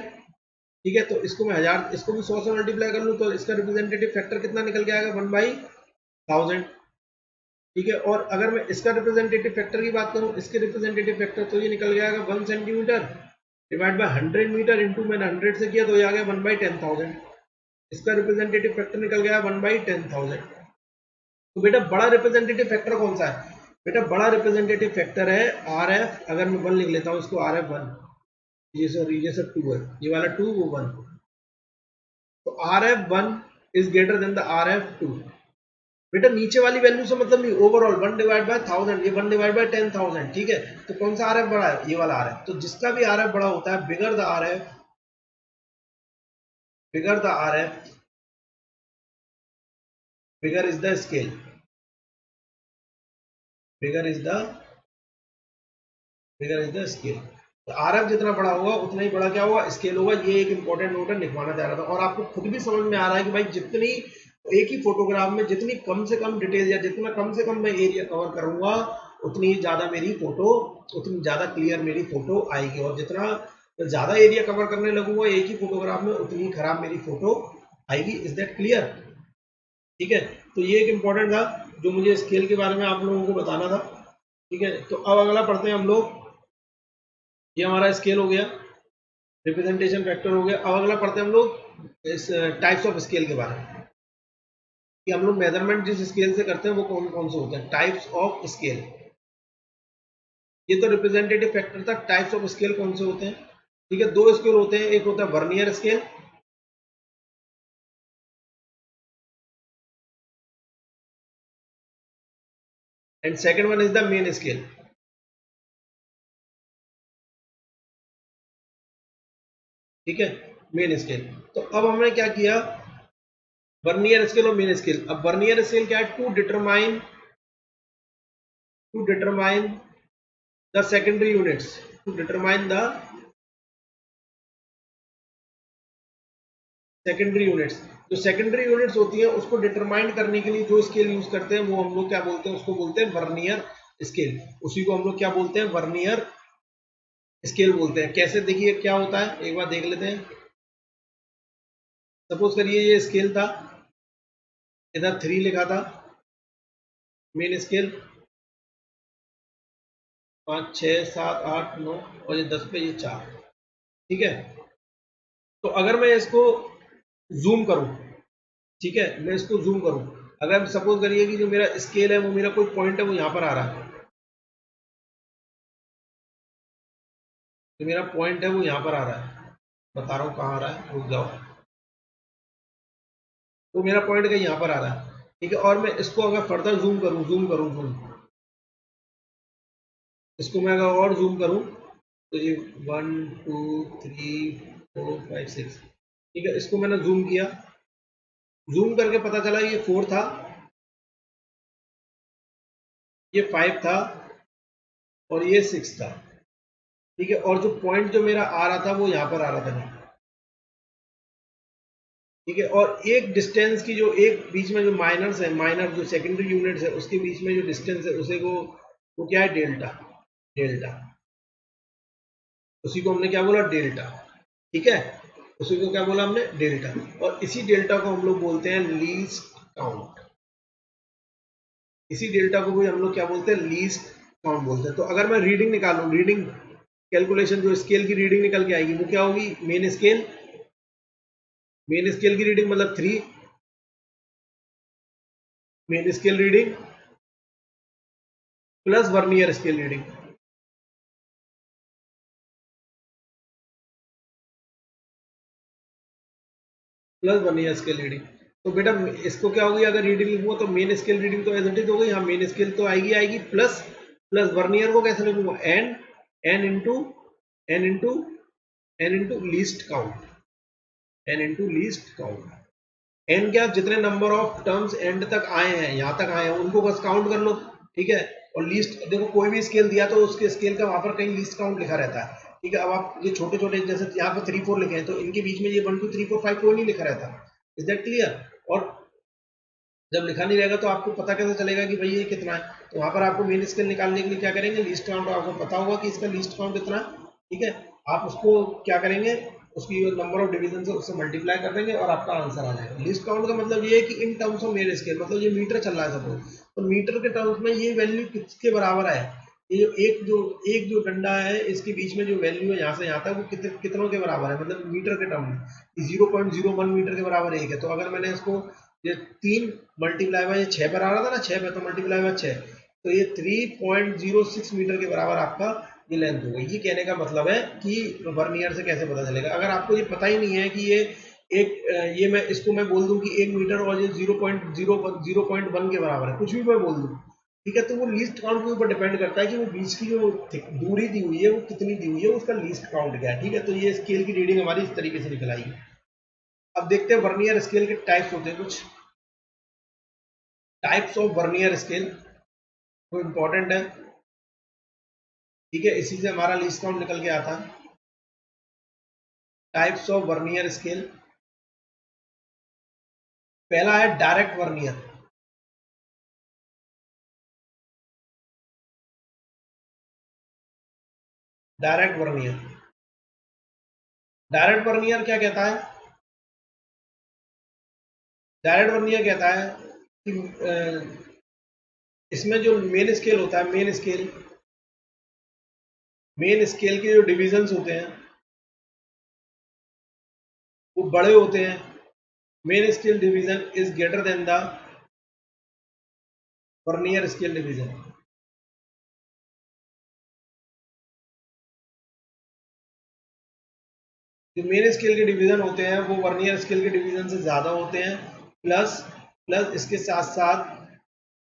ठीक है, तो इसको मैं 1000, इसको भी 100 से मल्टीप्लाई कर लूं तो इसका रिप्रेजेंटेटिव फैक्टर कितना निकल के आएगा? 1/1000। ठीक है, और अगर मैं इसका रिप्रेजेंटेटिव फैक्टर की बात करूं, इसके रिप्रेजेंटेटिव फैक्टर, तो ये निकल गया 1 centimetre divide by 100 metre into, मैंने 100 से किया तो ये आ गया 1/10,000। इसका रिप्रेजेंटेटिव फैक्टर निकल गया 1/10,000। तो बेटा बड़ा रिप्रेजेंटेटिव फैक्टर कौन सा है? बेटा बड़ा रिप्रेजेंटेटिव फैक्टर है आर एफ। अगर मैं 1 लिख लेता हूँ इसको, RF 1, ये सब 2 है, ये वाला 2, वो 1। तो RF 1 is greater than the RF 2। बेटा नीचे वाली वैल्यू से मतलब नहीं, ओवरऑल 1/1000, ये 1/10,000। ठीक है, तो कौन सा RF बड़ा है? ये वाला RF। तो जिसका भी RF बड़ा होता है, bigger the RF, bigger the RF, bigger is the scale, bigger is the bigger is the scale. तो RF जितना बड़ा होगा उतना ही बड़ा क्या होगा, स्केल होगा। ये एक इंपॉर्टेंट नोट है, लिखवाना चाह रहा था। और आपको खुद भी समझ में आ रहा है कि भाई जितनी एक ही फोटोग्राफ में जितनी कम से कम डिटेल या जितना कम से कम मैं एरिया कवर करूंगा, उतनी ज्यादा मेरी फोटो, उतनी ज्यादा क्लियर मेरी फोटो आएगी। और जितना ज्यादा एरिया कवर करने लगूंगा एक ही फोटोग्राफ में, उतनी खराब मेरी फोटो आएगी। Is that clear? ठीक है, तो ये एक इंपॉर्टेंट था जो मुझे स्केल के बारे में आप लोगों को बताना था। ठीक है, तो अब अगला पढ़ते हैं हम लोग। ये हमारा स्केल हो गया, रिप्रेजेंटेशन फैक्टर हो गया। अब अगला पढ़ते हैं हम लोग इस टाइप्स ऑफ स्केल के बारे में, कि हम लोग मेजरमेंट जिस स्केल से करते हैं वो कौन कौन से होते हैं। टाइप्स ऑफ स्केल, ये तो रिप्रेजेंटेटिव फैक्टर था। टाइप्स ऑफ स्केल कौन से होते हैं? ठीक है, दो स्केल होते हैं, एक होता है vernier scale, and second one is the main scale. ठीक है, मेन स्केल। तो अब हमने क्या किया, वर्नियर स्केल और मेन स्केल। अब वर्नियर स्केल क्या है? To determine the secondary units, to determine the secondary units. जो सेकेंडरी यूनिट्स होती है उसको डिटरमाइन करने के लिए जो स्केल यूज करते हैं वो हम लोग क्या बोलते हैं? उसको बोलते हैं वर्नियर स्केल। उसी को हम लोग क्या बोलते हैं? वर्नियर स्केल बोलते हैं। कैसे, देखिए क्या होता है, एक बार देख लेते हैं। सपोज करिए ये स्केल था, इधर 3 लिखा था मेन स्केल, 5 6 7 8 9 और ये 10 पे ये 4। ठीक है, तो अगर मैं इसको जूम करूं, ठीक है, मैं इसको जूम करूं, अगर सपोज करिए कि जो मेरा स्केल है वो मेरा कोई पॉइंट है वो यहां पर आ रहा है, जो मेरा पॉइंट है वो यहां पर आ रहा है, बता रहा हूं कहां आ रहा है, रुक जाओ। तो मेरा पॉइंट कहीं यहां पर आ रहा है, ठीक है, और मैं इसको अगर फर्दर जूम, इसको मैं अगर और जूम करूं तो ये 1 2 3 4 5 6, ठीक है, इसको मैंने जूम किया, जूम करके पता चला ये 4 था, ये 5 था और ये 6 था। ठीक है, और जो पॉइंट जो मेरा आ रहा था वो यहाँ पर आ रहा था। ठीक है, और एक डिस्टेंस की जो एक बीच में जो माइनर्स है, माइनर जो सेकेंडरी यूनिट्स है उसके बीच में जो डिस्टेंस है उसे वो क्या है? डेल्टा। डेल्टा, उसी को हमने क्या बोला? डेल्टा। ठीक है, उसी को क्या बोला हमने? डेल्टा। और इसी डेल्टा को हम लोग बोलते हैं लीस्ट काउंट। इसी डेल्टा को भी हम लोग क्या बोलते हैं? लीस्ट काउंट बोलते हैं। तो अगर मैं रीडिंग निकालूं, रीडिंग कैलकुलेशन, जो स्केल की रीडिंग निकल के आएगी वो क्या होगी? मेन स्केल, मेन स्केल की रीडिंग मतलब 3, main scale reading plus vernier scale reading, plus vernier scale reading. तो बेटा इसको क्या होगी, अगर रीडिंग लिखूंगा तो मेन स्केल रीडिंग तो एज इट इज हो गई, हाँ मेन स्केल तो आएगी आएगी, प्लस प्लस वर्नियर को कैसे लिखूंगा? N, N into N into N into least count, N into least count. N क्या? जितने नंबर ऑफ टर्म्स एंड तक आए हैं, यहां तक आए हैं, उनको बस काउंट कर लो। ठीक है, और लीस्ट, देखो कोई भी स्केल दिया तो उसके स्केल का वहां पर कहीं लीस्ट काउंट लिखा रहता है। ठीक है, अब आप ये छोटे छोटे जैसे यहाँ पर 3 4 लिखे हैं तो इनके बीच में ये 1 2 3 4 5 कोई नहीं लिखा रहता। Is that clear? और जब लिखा नहीं रहेगा तो आपको पता कैसे चलेगा कि भाई ये कितना है? तो वहां पर आपको मेन स्केल निकालने के लिए क्या करेंगे? लीस्ट काउंट, आपको पता होगा कि इसका लीस्ट काउंट कितना है। ठीक है, आप उसको क्या करेंगे? उसकी नंबर ऑफ डिवीजन से उससे मल्टीप्लाई कर देंगे और आपका आंसर आ जाएगा। लीस्ट काउंट का मतलब ये है कि in terms of main scale, मतलब ये मीटर चल रहा है सपोज, तो मीटर के टर्म्स में ये वैल्यू किसके बराबर है? ये एक जो डंडा है इसके बीच में जो वैल्यू है यहाँ से यहाँ तक, वो कितनों के बराबर है? मतलब मीटर के टर्म में 0.01 मीटर के बराबर एक है। तो अगर मैंने इसको ये 3 मल्टीप्लाई बाय 6 पर आ रहा था ना, 6 पे, तो मल्टीप्लाई बाय 6, तो ये 3.06 मीटर के बराबर आपका ये लेंथ हो गई। ये कहने का मतलब है कि वर्नियर से कैसे पता चलेगा। अगर आपको ये पता ही नहीं है कि ये ये मैं इसको मैं बोल दूं कि 1 मीटर और ये 0.1 के बराबर है, कुछ भी मैं बोल दूं, ठीक है, तो वो लीस्ट काउंट के ऊपर डिपेंड करता है कि वो बीच की जो दूरी दी हुई है वो कितनी दी हुई है, उसका लीस्ट काउंट क्या है। ठीक है, तो ये स्केल की रीडिंग हमारी इस तरीके से निकल आएगी। अब देखते हैं वर्नियर स्केल के टाइप्स होते हैं कुछ। टाइप्स ऑफ वर्नियर स्केल वो इंपॉर्टेंट है। ठीक है, इसी से हमारा लीस्ट काउंट निकल के आता है। टाइप्स ऑफ वर्नियर स्केल, पहला है direct vernier. Direct vernier, direct vernier क्या कहता है? डायरेक्ट वर्नियर कहता है कि इसमें जो मेन स्केल होता है, मेन स्केल के जो डिविजन्स होते हैं वो बड़े होते हैं। Main scale division is greater than the vernier scale division. जो मेन स्केल के डिवीजन होते हैं वो वर्नियर स्केल के डिवीजन से ज्यादा होते हैं। प्लस प्लस इसके साथ साथ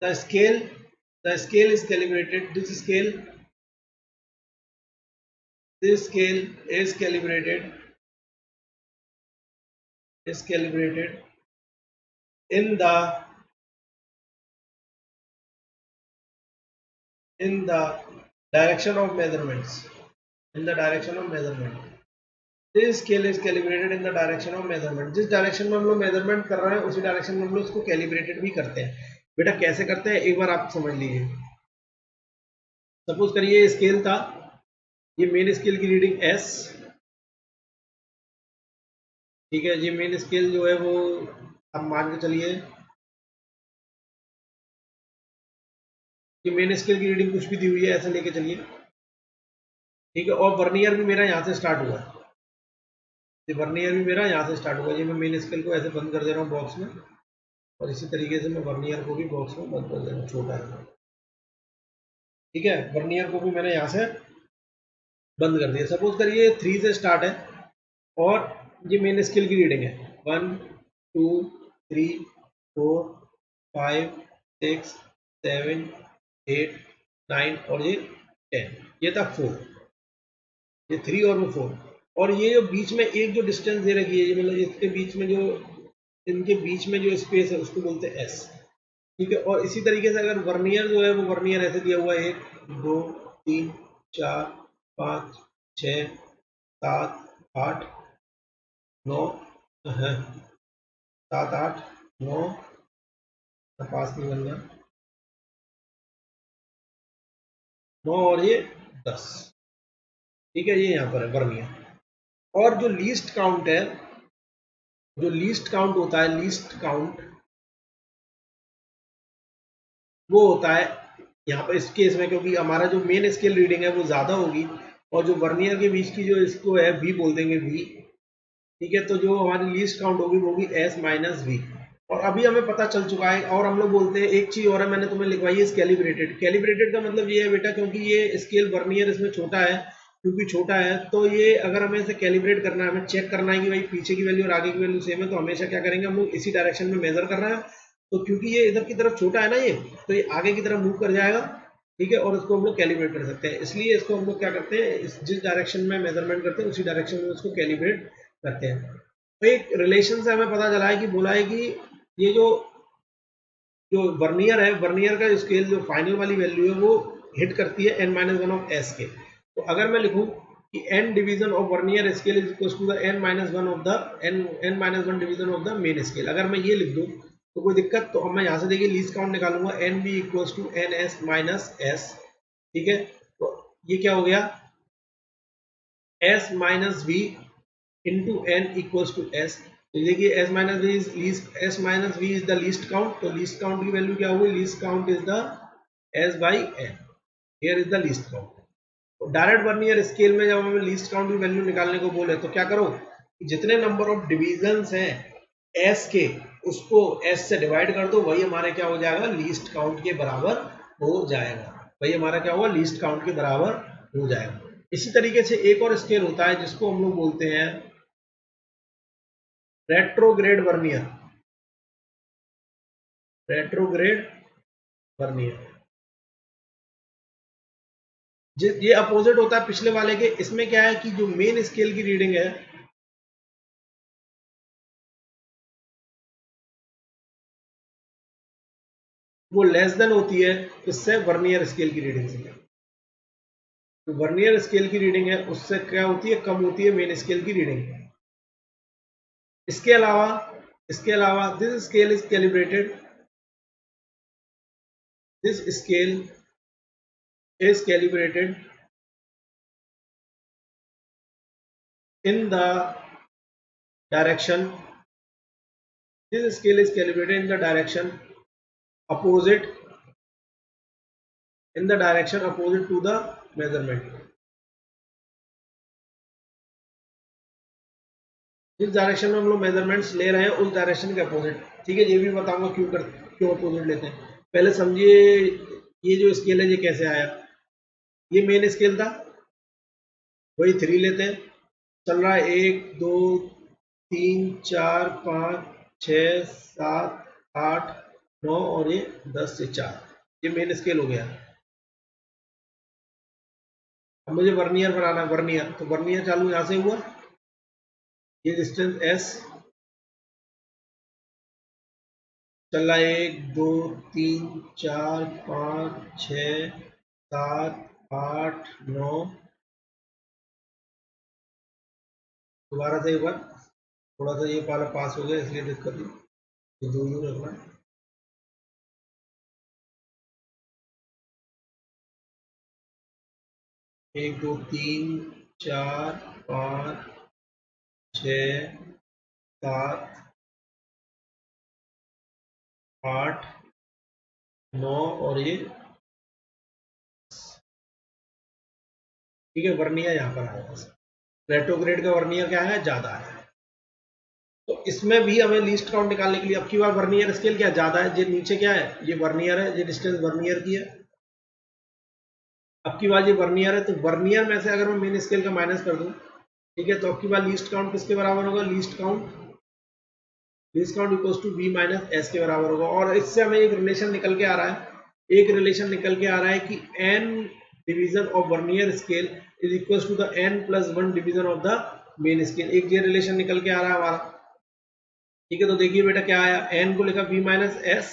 the scale is calibrated, this scale is calibrated in the direction of measurements, in the direction of measurement। this scale is calibrated in the direction of measurement। जिस direction में हम लोग मेजरमेंट कर रहे हैं उसी डायरेक्शन में हम लोग इसको कैलिब्रेटेड भी करते हैं। बेटा कैसे करते हैं एक बार आप समझ लीजिए। सपोज करिए स्केल था, ये मेन स्केल की रीडिंग एस, ठीक है, ये मेन स्केल जो है वो आप मान के चलिए कि मेन स्केल की रीडिंग कुछ भी दी हुई है ऐसे लेके चलिए, ठीक है। और वर्नियर भी मेरा यहाँ से स्टार्ट हुआ है, वर्नियर भी मेरा यहाँ से स्टार्ट हुआ है। ये मैं मेन स्केल को ऐसे बंद कर दे रहा हूँ बॉक्स में, और इसी तरीके से मैं वर्नियर को भी बॉक्स में बंद कर दे रहा हूँ, छोटा है, ठीक है। वर्नियर को भी मैंने यहाँ से बंद कर दिया। सपोज करिए 3 से स्टार्ट है और ये मेन स्केल की रीडिंग है 1 2 3 4 5 6 7 8 9 और ये 10, ये था 4, ये 3 और वो 4। और ये जो बीच में एक जो डिस्टेंस दे रखी है, ये मतलब इसके बीच में जो, इनके बीच में जो स्पेस है उसको बोलते हैं एस, ठीक है। और इसी तरीके से अगर वर्नियर जो है वो वर्नियर ऐसे दिया हुआ है 1 2 3 4 5 6 7 8 9 7 8 9, पास नहीं बनना, 9 और ये 10, ठीक है। ये यहाँ पर है वर्नियर। और जो लीस्ट काउंट है, जो लीस्ट काउंट होता है, लीस्ट काउंट वो होता है यहाँ पर इस केस में, क्योंकि हमारा जो मेन स्केल रीडिंग है वो ज्यादा होगी और जो वर्नियर के बीच की जो इसको है वी बोल देंगे वी, ठीक है। तो जो हमारी लीस्ट काउंट होगी वो होगी एस माइनस वी। और अभी हमें पता चल चुका है, और हम लोग बोलते हैं एक चीज और है, मैंने तुम्हें लिखवाई है कैलिब्रेटेड। कैलिब्रेटेड का मतलब ये है बेटा, क्योंकि ये स्केल वर्नियर इसमें छोटा है, क्योंकि छोटा है तो ये अगर हमें इसे कैलिब्रेट करना है, हमें चेक करना है कि भाई पीछे की वैल्यू और आगे की वैल्यू सेम है, तो हमेशा क्या करेंगे हम लोग इसी डायरेक्शन में मेजर कर रहे हैं। तो क्योंकि ये इधर की तरफ छोटा है ना ये, तो ये आगे की तरफ मूव कर जाएगा, ठीक है। और इसको हम लोग कैलिब्रेट कर सकते हैं, इसलिए इसको हम लोग क्या करते हैं, जिस डायरेक्शन में मेजरमेंट करते हैं उसी डायरेक्शन में उसको कैलिब्रेट करते हैं। तो एक रिलेशन से हमें पता चला है कि बोला है कि ये जो जो वर्नियर है, वर्नियर का स्केल जो फाइनल वाली वैल्यू है वो हिट करती है n minus one of S के। तो अगर मैं लिखूं कि n division of vernier scale is equal to the n minus one of the n minus one division of the main scale, अगर मैं ये लिख दूं तो कोई दिक्कत? तो अब मैं यहाँ से देखिए लीस्ट काउंट निकालूंगा, N B equal to N S minus S, ठीक है। तो ये क्या हो गया, S minus V into N equals to S. तो देखिए S minus V is least, S minus V is the least count, तो लीस्ट काउंट की वैल्यू क्या होगी, least count is the S by N, here is the least count. तो direct vernier scale में जब हमें लीस्ट काउंट की value निकालने को बोले तो क्या करो, जितने नंबर ऑफ डिविजन्स हैं एस के उसको एस से डिवाइड कर दो, वही हमारे क्या हो जाएगा, लीस्ट काउंट के बराबर हो जाएगा, वही हमारा क्या होगा, लीस्ट काउंट के बराबर हो जाएगा। इसी तरीके से एक और स्केल होता है जिसको हम लोग बोलते हैं रेट्रोग्रेड वर्नियर, रेट्रोग्रेड वर्नियर। ये अपोजिट होता है पिछले वाले के। इसमें क्या है कि जो मेन स्केल की रीडिंग है वो लेस देन होती है इससे वर्नियर स्केल की रीडिंग से। तो वर्नियर स्केल की रीडिंग है उससे क्या होती है, कम होती है मेन स्केल की रीडिंग। इसके अलावा this scale is calibrated, this scale is calibrated in the direction, this scale is calibrated in the direction opposite, in the direction opposite to the measurement, जिस डायरेक्शन में हम लोग मेजरमेंट्स ले रहे हैं उस डायरेक्शन के अपोजिट। ठीक है, ये भी बताऊंगा क्यों अपोजिट लेते हैं। पहले समझिए ये जो स्केल है ये कैसे आया। ये मेन स्केल था, वही 3 लेते हैं, चल रहा है 1 2 3 4 5 6 7 8 9 और ये 10 से 4, ये मेन स्केल हो गया। अब मुझे वर्नियर बनाना है, वर्नियर, तो वर्नियर चालू यहां से हुआ, ये डिस्टेंस s चल रहा है 1 2 3 4 5 6 7 8 9, दोबारा से एक बार, थोड़ा सा ये वाला पास हो गया इसलिए दिक्कत हुई, ये 2 यूं रखना, 1 2 3 4 5 6 7 8 9 और ये, ठीक है। वर्नियर यहाँ पर आया, रेट्रोग्रेड का वर्नियर क्या है, ज्यादा है। तो इसमें भी हमें लीस्ट काउंट निकालने के लिए अब की बार वर्नियर स्केल क्या ज्यादा है, ये नीचे क्या है, ये वर्नियर है, ये डिस्टेंस वर्नियर की है। अब की बार ये वर्नियर है, तो वर्नियर में से अगर मैं मेन स्केल का माइनस कर दूं, ठीक है, तो अब की बार लीस्ट काउंट किसके बराबर होगा, least count equals to v minus S के बराबर होगा। और इससे हमें एक रिलेशन निकल के आ रहा है, कि n division of vernier scale is equals to the n plus 1 division of the main scale. एक ये रिलेशन निकल के आ रहा है हमारा। ठीक है, तो देखिए बेटा क्या आया, n को लिखा v minus s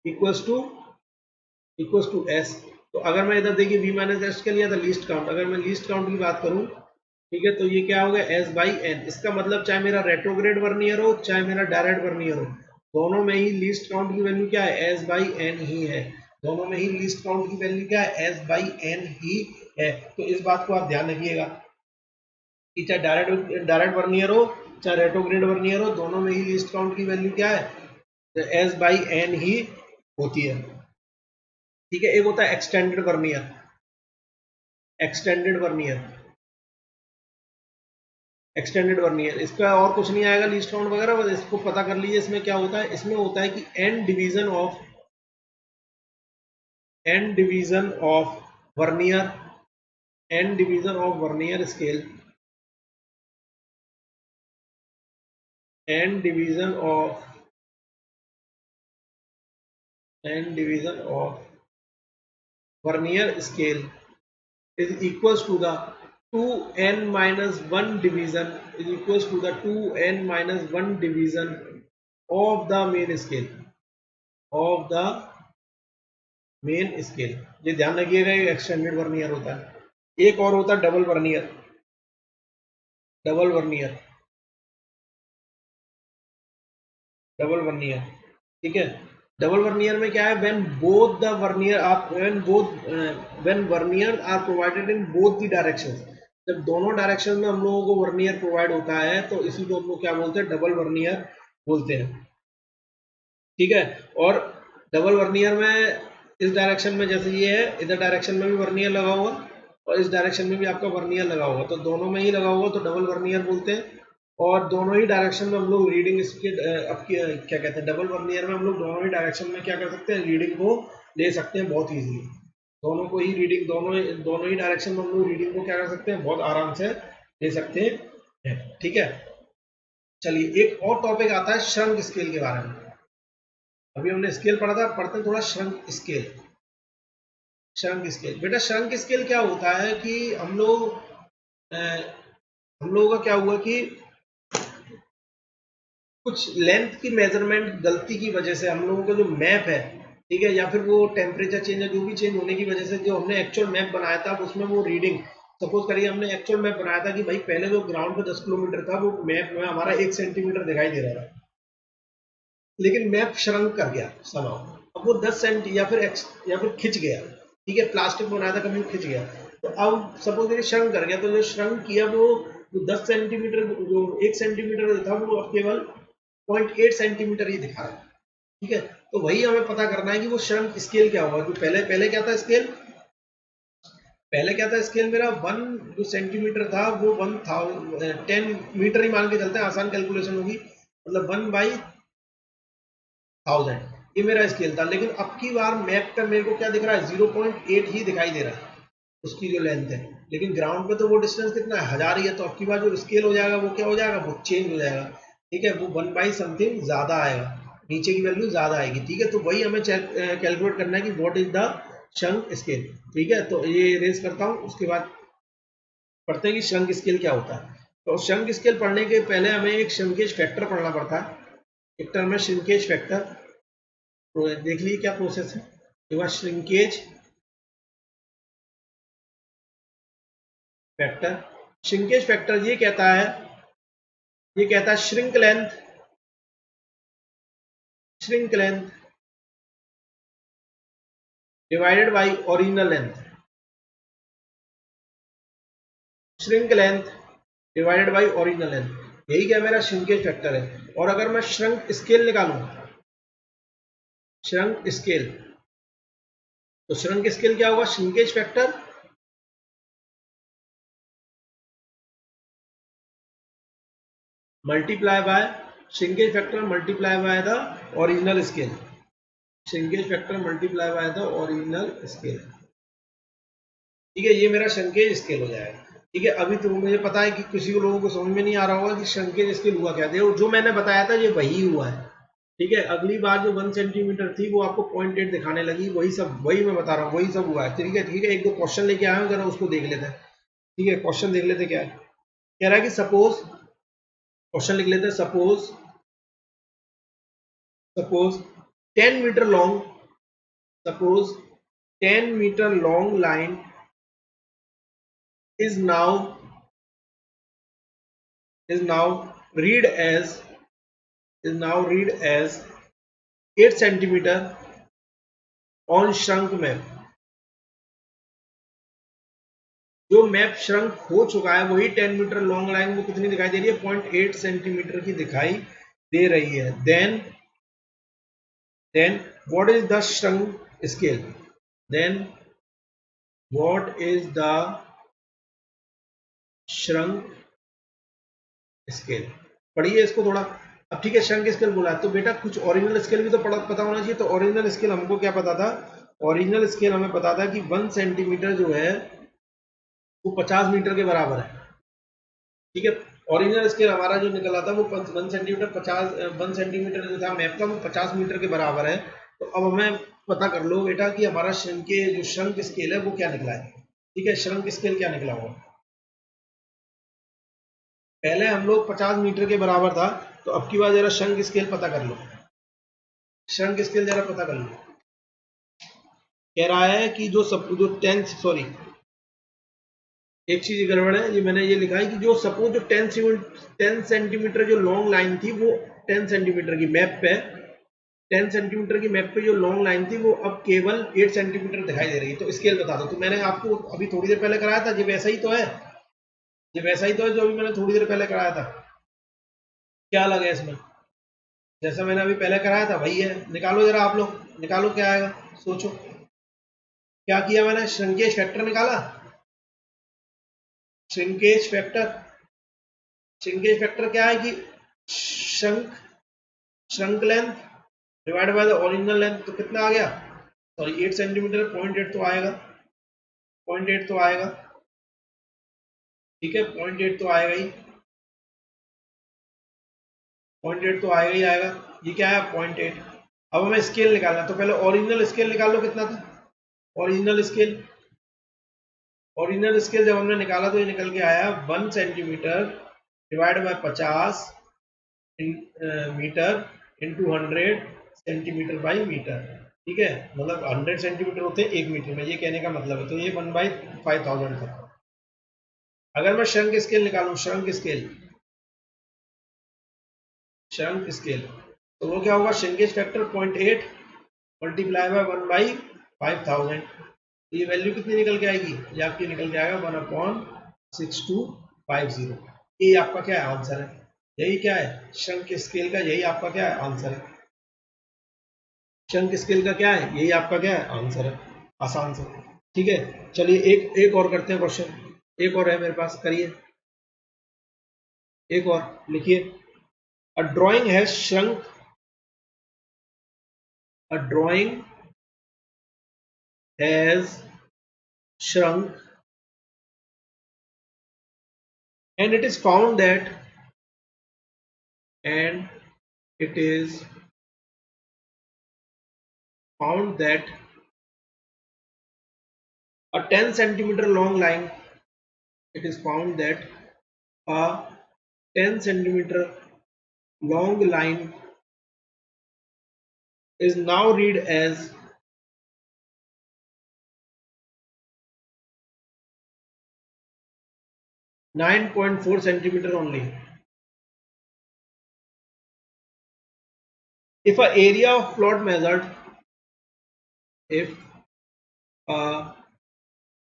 equals to s। तो अगर मैं इधर देखिए v माइनस एस के लिया था लीस्ट काउंट, अगर मैं लीस्ट काउंट की बात करूं, ठीक है, तो ये क्या होगा s बाई n। इसका मतलब चाहे मेरा रेट्रोग्रेड वर्नियर हो चाहे मेरा डायरेक्ट वर्नियर हो, दोनों में ही लीस्ट काउंट की वैल्यू क्या है, s बाई n ही है। दोनों में ही लीस्ट काउंट की वैल्यू क्या है, s बाई n ही है। तो इस बात को आप ध्यान रखिएगा कि चाहे डायरेक्ट वर्नियर हो चाहे रेट्रोग्रेड वर्नियर हो, दोनों में ही लीस्ट काउंट की वैल्यू क्या है, तो s बाई n ही होती है। ठीक है, एक होता है एक्सटेंडेड वर्नियर, इसका और कुछ नहीं आएगा लीस्ट काउंट वगैरह, बस इसको पता कर लीजिए। इसमें क्या होता है, इसमें होता है कि n division of vernier, scale, n division of vernier scale is equals to the 2n minus 1 division of the main scale, ये ध्यान रखिएगा, ये एक्सटेंडेड वर्नियर होता है। एक और होता है डबल वर्नियर, ठीक है। डबल वर्नियर में क्या है, when vernier are provided in both the directions, जब दोनों डायरेक्शन में हम लोगों को वर्नियर प्रोवाइड होता है तो इसी को हम लोग क्या बोलते हैं, डबल वर्नियर बोलते हैं। ठीक है, और डबल वर्नियर में इस डायरेक्शन में जैसे ये है, इधर डायरेक्शन में भी वर्नियर लगा होगा और इस डायरेक्शन में भी आपका वर्नियर लगा होगा, तो दोनों में ही लगा होगा तो डबल वर्नियर बोलते हैं। और दोनों ही डायरेक्शन में हम लोग रीडिंग इसके क्या कहते हैं, डबल वर्नियर में हम लोग दोनों ही डायरेक्शन में क्या कर सकते हैं, रीडिंग को ले सकते हैं बहुत इजीली। दोनों ही डायरेक्शन में हम लोग रीडिंग को क्या कर सकते हैं, बहुत आराम से ले सकते हैं। ठीक है, चलिए एक और टॉपिक आता है श्रंक स्केल के बारे में। अभी हमने स्केल पढ़ा था, पढ़ते हैं थोड़ा श्रंक स्केल। बेटा श्रंक स्केल क्या होता है कि हम लोगों का क्या हुआ कि कुछ लेंथ की मेजरमेंट गलती की वजह से हम लोगों का जो मैप है, ठीक है, या फिर वो टेम्परेचर चेंज है, जो भी चेंज होने की वजह से जो हमने एक्चुअल मैप बनाया था उसमें वो रीडिंग, सपोज करिए हमने एक्चुअल मैप बनाया था कि भाई पहले जो ग्राउंड पे 10 किलोमीटर था वो मैप में हमारा 1 सेंटीमीटर दिखाई दे रहा था, लेकिन मैप श्रंक कर गया समाव, अब वो 10 सेंटी या फिर खिंच गया, ठीक है, प्लास्टिक बनाया था कभी खिंच गया, तो अब सपोज ये श्रंक कर गया, तो जो श्रंक किया वो 10 सेंटीमीटर जो 1 सेंटीमीटर था वो अब केवल 0.8 सेंटीमीटर ही दिखा रहा है, ठीक है। तो वही हमें पता करना है कि वो श्रंक स्केल क्या होगा, जो पहले पहले क्या था स्केल, पहले क्या था स्केल मेरा 1 जो सेंटीमीटर था वो 10 मीटर ही मान के चलते हैं, आसान कैलकुलेशन होगी, मतलब 1/1000 ये मेरा स्केल था, लेकिन अब की बार मैप पे मेरे को क्या दिख रहा है 0.8 ही दिखाई दे रहा है उसकी जो लेंथ है, लेकिन ग्राउंड पे तो वो डिस्टेंस कितना है 1000 ही है, तो अब की बार जो स्केल हो जाएगा वो क्या हो जाएगा, वो चेंज हो जाएगा, ठीक है, वो 1/समथिंग ज्यादा आएगा, नीचे की वैल्यू ज्यादा आएगी, ठीक है। तो वही हमें कैलकुलेट करना है कि व्हाट इज द शंक स्केल, ठीक है। तो ये रेज करता हूँ, उसके बाद पढ़ते हैं कि शंक स्केल क्या होता है। तो शंक स्केल पढ़ने के पहले हमें एक श्रिंकेज फैक्टर पढ़ना पड़ता है, एक टर्म है श्रिंकेज फैक्टर, तो देख लीजिए क्या प्रोसेस है। एक बार श्रिंकेज फैक्टर, श्रिंकेज फैक्टर ये कहता है shrink length divided by original length, shrink length divided by original length, यही क्या मेरा श्रिंकेज फैक्टर है। और अगर मैं श्रंक स्केल निकालूं, श्रंक स्केल, तो श्रंक स्केल क्या होगा, shrinkage factor multiply by shrinkage factor multiply by the original scale, shrinkage factor multiply by the original scale, ठीक है, ये मेरा श्रिंकेज स्केल हो जाएगा, ठीक है। अभी तो मुझे पता है कि किसी को लोगों को समझ में नहीं आ रहा होगा कि श्रिंकेज स्केल हुआ क्या है, जो मैंने बताया था ये वही हुआ है, ठीक है। अगली बार जो 1 सेंटीमीटर थी वो आपको 0.8 दिखाने लगी, वही मैं बता रहा हूँ, वही सब हुआ है, ठीक है, ठीक है। एक दो क्वेश्चन लेके आए जरा उसको देख लेते हैं, ठीक है, क्वेश्चन देख लेते क्या है, कह रहा है कि सपोज, क्वेश्चन लिख लेते हैं, suppose 10 metre long, suppose 10 metre long line is now read as is now read as 8 centimeter on shrunk map, जो मैप श्रंक हो चुका है वही 10 मीटर लॉन्ग लाइन को कितनी दिखाई दे रही है, 0.8 सेंटीमीटर की दिखाई दे रही है। Then what is the shrunk scale, then what is the shrunk scale, पढ़िए इसको थोड़ा। अब ठीक है, श्रंक स्केल बोला है तो बेटा कुछ ओरिजिनल स्केल भी तो पता होना चाहिए, तो ओरिजिनल स्केल हमको क्या पता था, ओरिजिनल स्केल हमें पता था कि 1 सेंटीमीटर जो है वो 50 मीटर के बराबर है, ठीक है। ओरिजिनल स्केल हमारा जो निकला था वो 1 सेंटीमीटर जो था मैप का वो 50 मीटर के बराबर है। तो अब हमें पता कर लो बेटा कि हमारा श्रंक स्केल है वो क्या निकला है, ठीक है, श्रंक स्केल क्या निकला होगा। पहले हम लोग 50 मीटर के बराबर था, तो अब की बार जरा श्रंक स्केल पता कर लो, श्रंक स्केल जरा पता कर लो। कह रहा है कि जो 10 सॉरी एक चीज गड़बड़ है, ये मैंने ये लिखा है कि जो सपोज जो 10 सेंटीमीटर जो लॉन्ग लाइन थी वो 10 सेंटीमीटर की मैप पे 10 सेंटीमीटर की मैप पे जो लॉन्ग लाइन थी वो अब केवल 8 सेंटीमीटर दिखाई दे रही है, तो स्केल बता दो। तो मैंने आपको अभी थोड़ी देर पहले कराया था, ये वैसा ही तो है, ये वैसा ही तो है जो अभी मैंने थोड़ी देर पहले कराया था, क्या अलग है इसमें, जैसा मैंने अभी पहले कराया था वही है। निकालो जरा आप लोग, निकालो क्या आएगा, सोचो क्या किया मैंने, श्रिंकेज फैक्टर निकाला, श्रिंकेज फैक्टर, श्रिंकेज फैक्टर क्या है कि shrunk shrunk length divide by the original length, तो कितना आ गया, सॉरी 8 सेंटीमीटर, 0.8 तो आएगा, 0.8 तो आएगा, ठीक है, 0.8 तो आएगा ही, 0.8 तो आएगा ही आएगा, ये क्या है 0.8। अब हमें स्केल निकालना, तो पहले ओरिजिनल स्केल निकाल लो कितना था, ओरिजिनल स्केल, ओरिजिनल स्केल जब हमने निकाला तो ये निकल के आया 1 centimetre divide by 50 metre into 100 centimetre by metre, ठीक है, मतलब 100 सेंटीमीटर होते हैं 1 मीटर में, ये कहने का मतलब है। तो ये 1/5000 था। अगर मैं श्रंक स्केल निकालूं, श्रंक स्केल, तो वो क्या होगा, श्रिंकेज फैक्टर 0.8 मल्टीप्लाई बाय 1/5000। ये वैल्यू कितनी निकल के आएगी, ये आपकी निकल के आएगा 1/6250। ये आपका क्या है, आंसर है। यही क्या है, श्रंक स्केल का यही आपका क्या है, आंसर है। श्रंक स्केल का क्या है, यही आपका क्या है, आंसर है। आसान से, ठीक है। चलिए एक और करते हैं क्वेश्चन, एक और है मेरे पास, करिए। एक और लिखिए, a drawing has shrunk, a drawing has shrunk and it is found that and it is found that a 10 centimeter long line, it is found that a 10 centimeter long line is now read as 9.4 centimeter only. If a area of plot measured, if a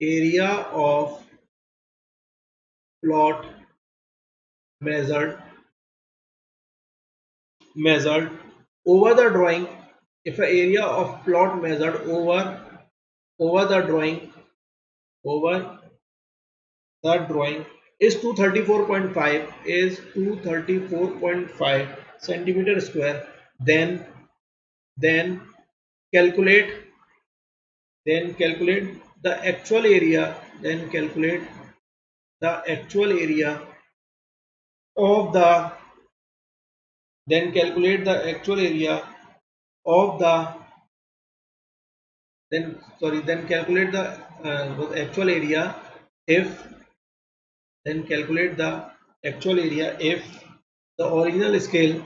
area of plot measured over the drawing, if a area of plot measured over the drawing, over the drawing is 234.5 centimeter square, then calculate the actual area, of the calculate the actual area of the then calculate the actual area if calculate the actual area if the original scale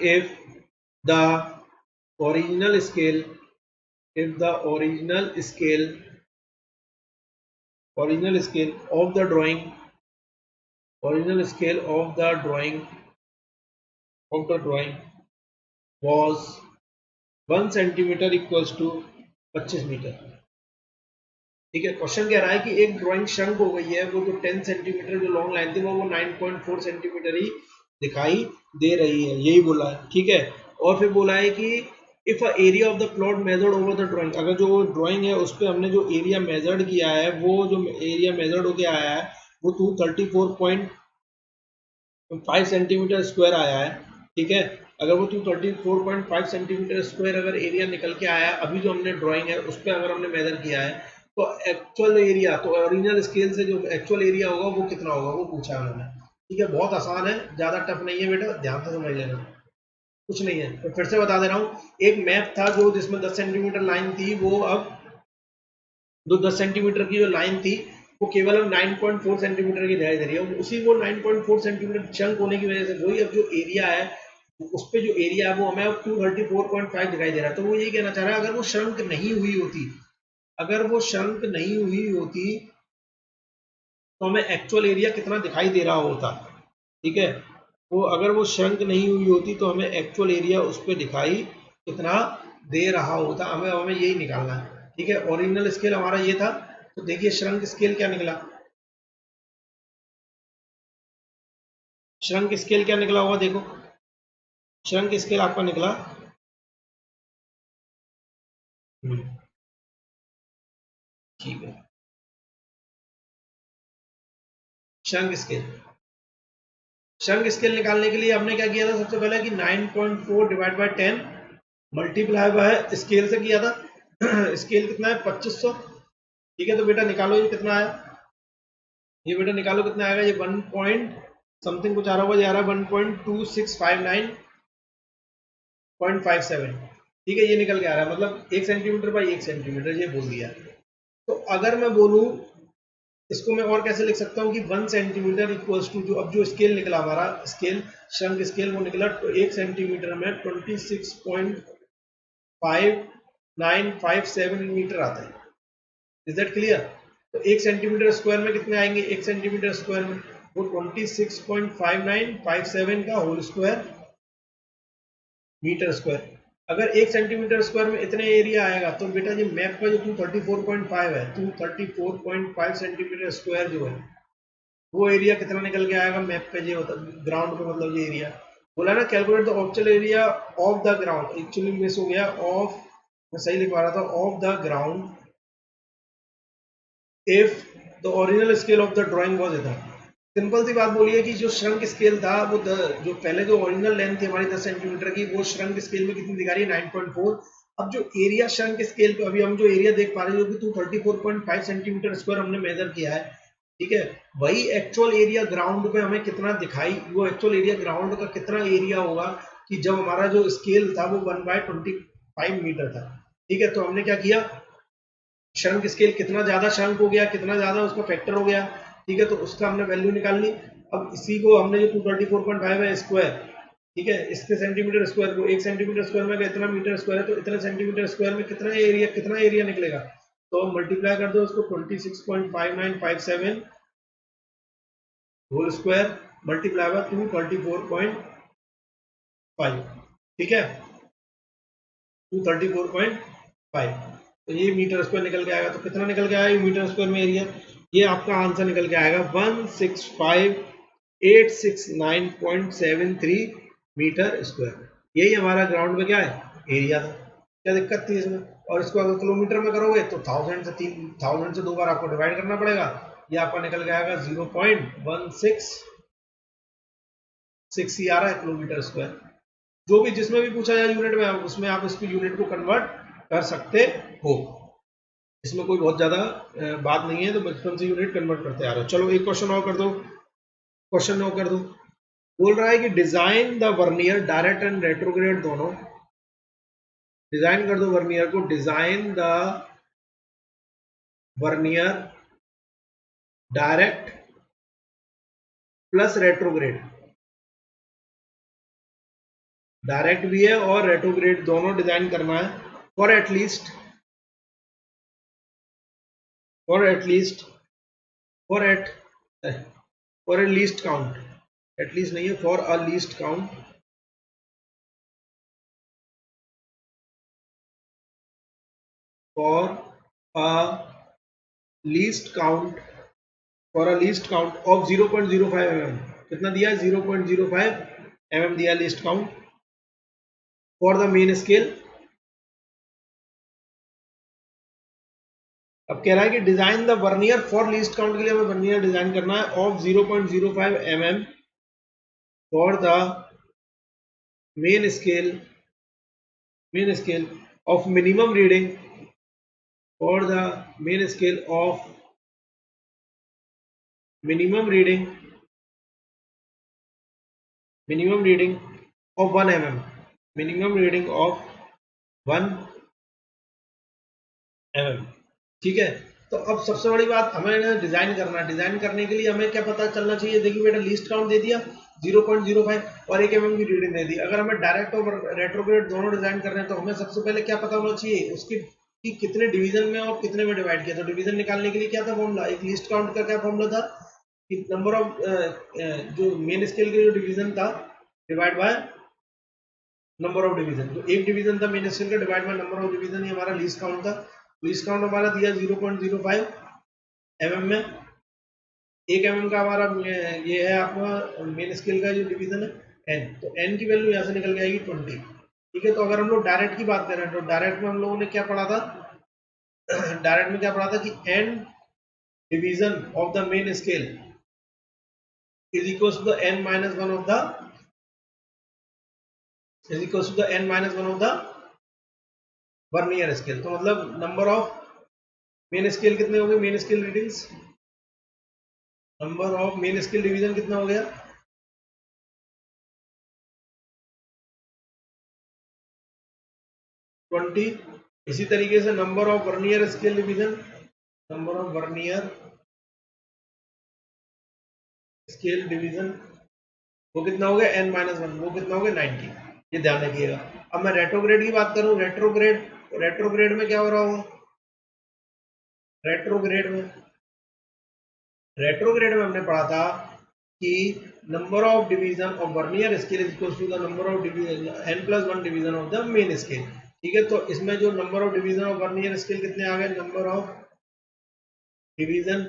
if the original scale if the original scale of the drawing was 1 centimeter equals to 25 metre. ठीक है, question कह रहा है कि एक drawing shrunk हो गई है, वो जो 10 सेंटीमीटर जो लॉन्ग लाइन थी वो 9.4 सेंटीमीटर ही दिखाई दे रही है, यही बोला है। ठीक है, और फिर बोला है कि if a area of the plot measured over the drawing, अगर जो ड्राइंग है उस पर हमने जो एरिया मेजर्ड किया है, वो जो एरिया मेजर्ड होके आया है वो 234.5 सेंटीमीटर स्क्वायर आया है। ठीक है, अगर वो 234.5 सेंटीमीटर स्क्वायर अगर एरिया निकल के आया है, अभी जो हमने ड्राइंग है उस पर अगर हमने मेजर किया है, तो एक्चुअल एरिया, तो ओरिजिनल स्केल से जो एक्चुअल एरिया होगा वो कितना होगा, वो पूछा है उन्होंने। ठीक है, बहुत आसान है, ज्यादा टफ नहीं है बेटा, ध्यान से समझ लेना, कुछ नहीं है। तो फिर से बता दे रहा हूँ, एक मैप था जो जिसमें 10 सेंटीमीटर लाइन थी, वो अब जो 10 सेंटीमीटर की जो लाइन थी वो केवल अब 9.4 सेंटीमीटर की दिखाई दे रही है। उसी वो 9.4 सेंटीमीटर चंक होने की वजह से वही अब जो एरिया है उस पे जो एरिया है वो हमें अब 234.5 दिखाई दे रहा है। तो वो यही कहना चाह रहा है, अगर वो श्रंक नहीं हुई होती, तो हमें एक्चुअल एरिया कितना दिखाई दे रहा होता। ठीक है, वो अगर वो श्रंक नहीं हुई होती तो हमें एक्चुअल एरिया उस पर दिखाई कितना दे रहा होता, हमें यही निकालना है। ठीक है, ओरिजिनल स्केल हमारा ये था, तो देखिए श्रंक स्केल क्या निकला, श्रंक स्केल क्या निकला होगा, देखो श्रंक स्केल आपका निकला ठीक है, श्रंक स्केल निकालने के लिए हमने क्या किया था, सबसे पहले कि 9.4 divide by 10 multiply by scale से किया था। स्केल कितना है, 2500। ठीक है, तो बेटा निकालो ये कितना आया, ये बेटा निकालो कितना आएगा, ये 1 पॉइंट समथिंग कुछ आ रहा होगा, ये आ रहा है 1.2659.57। ठीक है, ये निकल के आ रहा है, मतलब 1 सेंटीमीटर बाई 1 सेंटीमीटर, ये बोल दिया। तो अगर मैं बोलूं इसको मैं और कैसे लिख सकता हूँ कि 1 सेंटीमीटर इक्वल्स टू, जो अब जो स्केल निकला हमारा स्केल, श्रंक स्केल वो निकला तो 1 सेंटीमीटर में 26.5 957 मीटर आता है। Is that clear? तो 1 सेंटीमीटर स्क्वायर में कितने आएंगे? 1 सेंटीमीटर स्क्वायर में वो 26.5957 का होल स्क्वायर मीटर स्क्वायर। अगर 1 सेंटीमीटर स्क्वायर में इतने एरिया आएगा तो बेटा जी मैप का जो 234.5 है, 234.5 सेंटीमीटर स्क्वायर जो है वो एरिया कितना निकल के आएगा मैप पे? जो ग्राउंड पे मतलब ये एरिया बोला ना, calculate the actual area of the ground. Actually miss हो गया, ऑफ, मैं सही लिखवा रहा था, of the ground if the original scale of the drawing was इतना। सिंपल सी बात बोली है कि जो श्रंक स्केल था वो जो पहले जो ओरिजिनल लेंथ थी हमारी 10 सेंटीमीटर की, वो श्रंक स्केल में कितनी दिखा रही है? 9.4। अब जो एरिया श्रंक स्केल पे अभी हम जो एरिया देख पा रहे हैं जो कि 234.5 सेंटीमीटर स्क्वायर हमने मेजर किया है, ठीक है, वही एक्चुअल एरिया ग्राउंड पे हमें कितना दिखाई, वो एक्चुअल एरिया ग्राउंड का कितना एरिया होगा कि जब हमारा जो स्केल था वो 1/25 मीटर था। ठीक है, तो हमने क्या किया, श्रंक स्केल कितना ज्यादा श्रंक हो गया, कितना ज्यादा उसका फैक्टर हो गया, ठीक है, तो उसका हमने वैल्यू निकाल ली। अब इसी को हमने जो 234.5 है स्क्वायर, ठीक है, इसके सेंटीमीटर स्क्वायर को 1 सेंटीमीटर स्क्वायर में इतना मीटर स्क्वायर है, तो इतने सेंटीमीटर स्क्वायर में कितना एरिया निकलेगा, तो मल्टीप्लाई कर दो उसको 26.5957 होल स्क्वायर मल्टीप्लाई बाय 234.5, ठीक है, 234.5, तो ये मीटर स्क्वायर निकल के आएगा। तो कितना निकल के आएगा मीटर स्क्वायर में एरिया? ये आपका आंसर निकल के आएगा 165,869.73 मीटर स्क्वायर। यही हमारा ग्राउंड में क्या है, एरिया था। क्या दिक्कत थी इसमें? और इसको अगर किलोमीटर में करोगे तो 1000 से 2 बार आपको डिवाइड करना पड़ेगा। ये आपका निकल के आएगा 0.166 ही आ रहा है किलोमीटर स्क्वायर। जो भी जिसमें भी पूछा जाए यूनिट में, उसमें आप इसको यूनिट को कन्वर्ट कर सकते हो, इसमें कोई बहुत ज्यादा बात नहीं है, तो बचपन से यूनिट कन्वर्ट करते आ रहे हो। चलो एक क्वेश्चन और कर दो, क्वेश्चन और कर दो। बोल रहा है कि design the vernier direct and retrograde दोनों, डिजाइन कर दो वर्नियर को, design the vernier direct plus retrograde, direct भी है और रेट्रोग्रेड दोनों डिजाइन करना है, for at least for at least for at for a least count, at least नहीं है, for a least count for a least count for a least count of 0.05 mm। कितना दिया है? 0.05 mm दिया least count for the main scale. अब कह रहा है कि design the vernier for least count के लिए हमें वर्नियर डिजाइन करना है of 0.05 mm for the main scale of minimum reading, for the main scale of minimum reading of 1 mm, minimum reading of 1 mm। ठीक है, तो अब सबसे बड़ी बात हमें डिजाइन करना है। डिजाइन करने के लिए हमें क्या पता चलना चाहिए? देखिए बेटा, लीस्ट काउंट दे दिया 0.05 और 1 mm की रीडिंग दे दी। अगर हमें डायरेक्ट और रेट्रोग्रेड दोनों डिजाइन करने हैं तो हमें सबसे पहले क्या पता होना चाहिए? उसकी कि कितने डिवीजन में और कितने में डिवाइड किया। तो डिवीजन निकालने के लिए क्या था फॉर्मूला? एक लीस्ट काउंट का क्या फॉर्मूला था कि नंबर ऑफ जो मेन स्केल के जो डिवीजन था divide by number of division. तो एक डिवीजन था मेन स्केल का divide by number of division, ये हमारा लीस्ट काउंट था। लीस्ट काउंट हमारा दिया 0.05 mm में, 1 mm का हमारा ये है आपका मेन स्केल का जो डिवीजन है n, तो n की वैल्यू यहाँ से निकल के आएगी 20। ठीक है, तो अगर हम लोग डायरेक्ट की बात करें तो डायरेक्ट में हम लोगों ने क्या पढ़ा था? डायरेक्ट में क्या पढ़ा था कि n division of the main scale is equals to the n minus 1 of the is equals to the n minus 1 of the vernier scale. तो मतलब नंबर ऑफ मेन स्केल कितने हो गए? Main scale readings, number of main scale division कितना हो गया? 20। इसी तरीके से number of vernier scale division, number of vernier scale division वो कितना हो गया? n-1, वो कितना हो गया? 90। ये ध्यान रखिएगा। अब मैं रेट्रोग्रेड की बात करूं, रेट्रोग्रेड रेट्रोग्रेड में क्या हो रहा होगा? रेट्रोग्रेड में हमने पढ़ा था कि number of division of vernier scale is equal to the number of division n+1 division of the main scale. ठीक है, तो इसमें जो number of division of vernier scale कितने आ गए? नंबर ऑफ डिवीजन,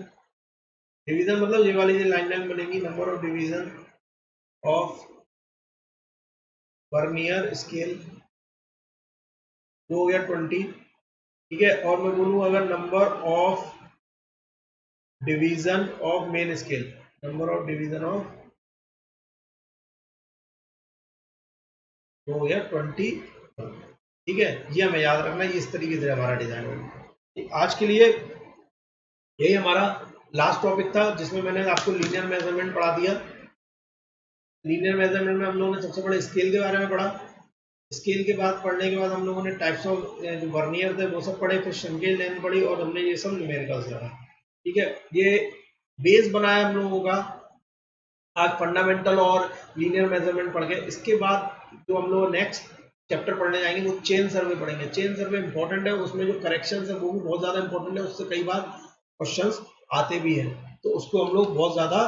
डिवीजन मतलब ये वाली जो लाइन बनेगी, number of division of vernier scale, वो हो गया 20। ठीक है, और मैं बोलूँ अगर number of division of main scale, number of division of, वो हो गया 20। ठीक है, ये हमें याद रखना, ये इस तरीके से हमारा डिजाइन होगा। आज के लिए यही हमारा लास्ट टॉपिक था, जिसमें मैंने आपको लीनियर मेजरमेंट पढ़ा दिया। लीनियर मेजरमेंट में हम लोगों ने सबसे पहले स्केल के बारे में पढ़ा। स्केल के बाद पढ़ने के बाद हम लोगों ने टाइप्स ऑफ जो वर्नियर थे वो सब पढ़े, फिर श्रिंकेज लेंथ पढ़ी, और हमने ये सब न्यूमेरिकल्स लगा। ठीक है, ये बेस बनाया हम लोगों का आज फंडामेंटल और लीनियर मेजरमेंट पढ़ के। इसके बाद जो हम लोग नेक्स्ट चैप्टर पढ़ने जाएंगे वो चेन सर्वे पढ़ेंगे। चेन सर्वे इंपॉर्टेंट है, उसमें जो करेक्शंस है वो भी बहुत ज्यादा इंपॉर्टेंट है, उससे कई बार क्वेश्चंस आते भी हैं, तो उसको हम लोग बहुत ज्यादा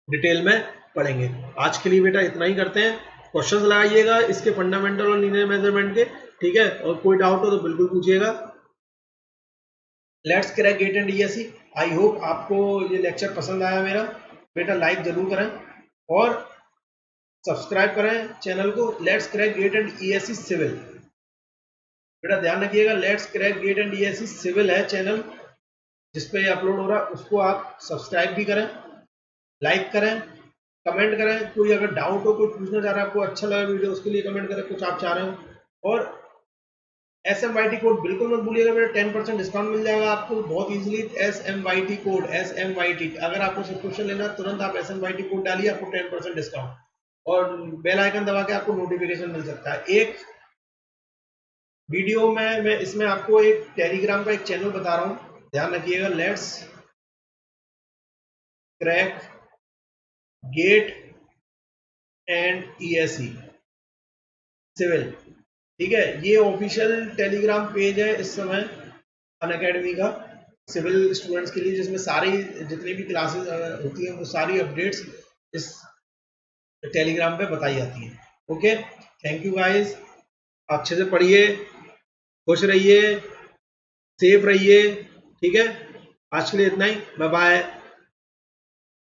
डिटेल में पढ़ेंगे। आज के लिए बेटा इतना ही करते हैं। क्वेश्चंस लगाइएगा इसके फंडामेंटल और लीनियर मेजरमेंट के। ठीक है, और कोई डाउट हो तो बिल्कुल पूछिएगा। Let's crack GATE and ESC. I hope आपको ये लेक्चर पसंद आया मेरा। बेटा लाइक जरूर करें और सब्सक्राइब करें चैनल को। Let's crack GATE and ESC civil, बेटा ध्यान रखिएगा, let's crack GATE and ESC civil है चैनल जिसपे ये अपलोड हो रहा है, उसको आप सब्सक्राइब भी करें, लाइक करें, कमेंट करें। कोई अगर डाउट हो, कोई पूछना चाह रहा है, आपको अच्छा लगा वीडियो, उसके लिए कमेंट करें, कुछ आप चाह रहे हो। और SMYT कोड बिल्कुल मत भूलिएगा बेटा, 10% डिस्काउंट मिल जाएगा आपको बहुत इजीली। SMYT कोड, SMYT, अगर आपको सब्सक्रिप्शन लेना है तुरंत आप SMYT कोड डालिए, आपको 10% डिस्काउंट, और बेल आइकन दबा के आपको नोटिफिकेशन मिल सकता है। एक वीडियो में मैं इसमें आपको एक टेलीग्राम का एक चैनल बता रहा हूँ, ध्यान रखिएगा, let's crack GATE and ESC civil. ठीक है, ये ऑफिशियल टेलीग्राम पेज है इस समय अनअकैडमी का सिविल स्टूडेंट्स के लिए, जिसमें सारी जितनी भी क्लासेस होती हैं वो सारी अपडेट्स इस टेलीग्राम पे बताई जाती हैं। ओके, थैंक यू गाइस, अच्छे से पढ़िए, खुश रहिए, सेफ रहिए। ठीक है, आज के लिए इतना ही, बाय बाय।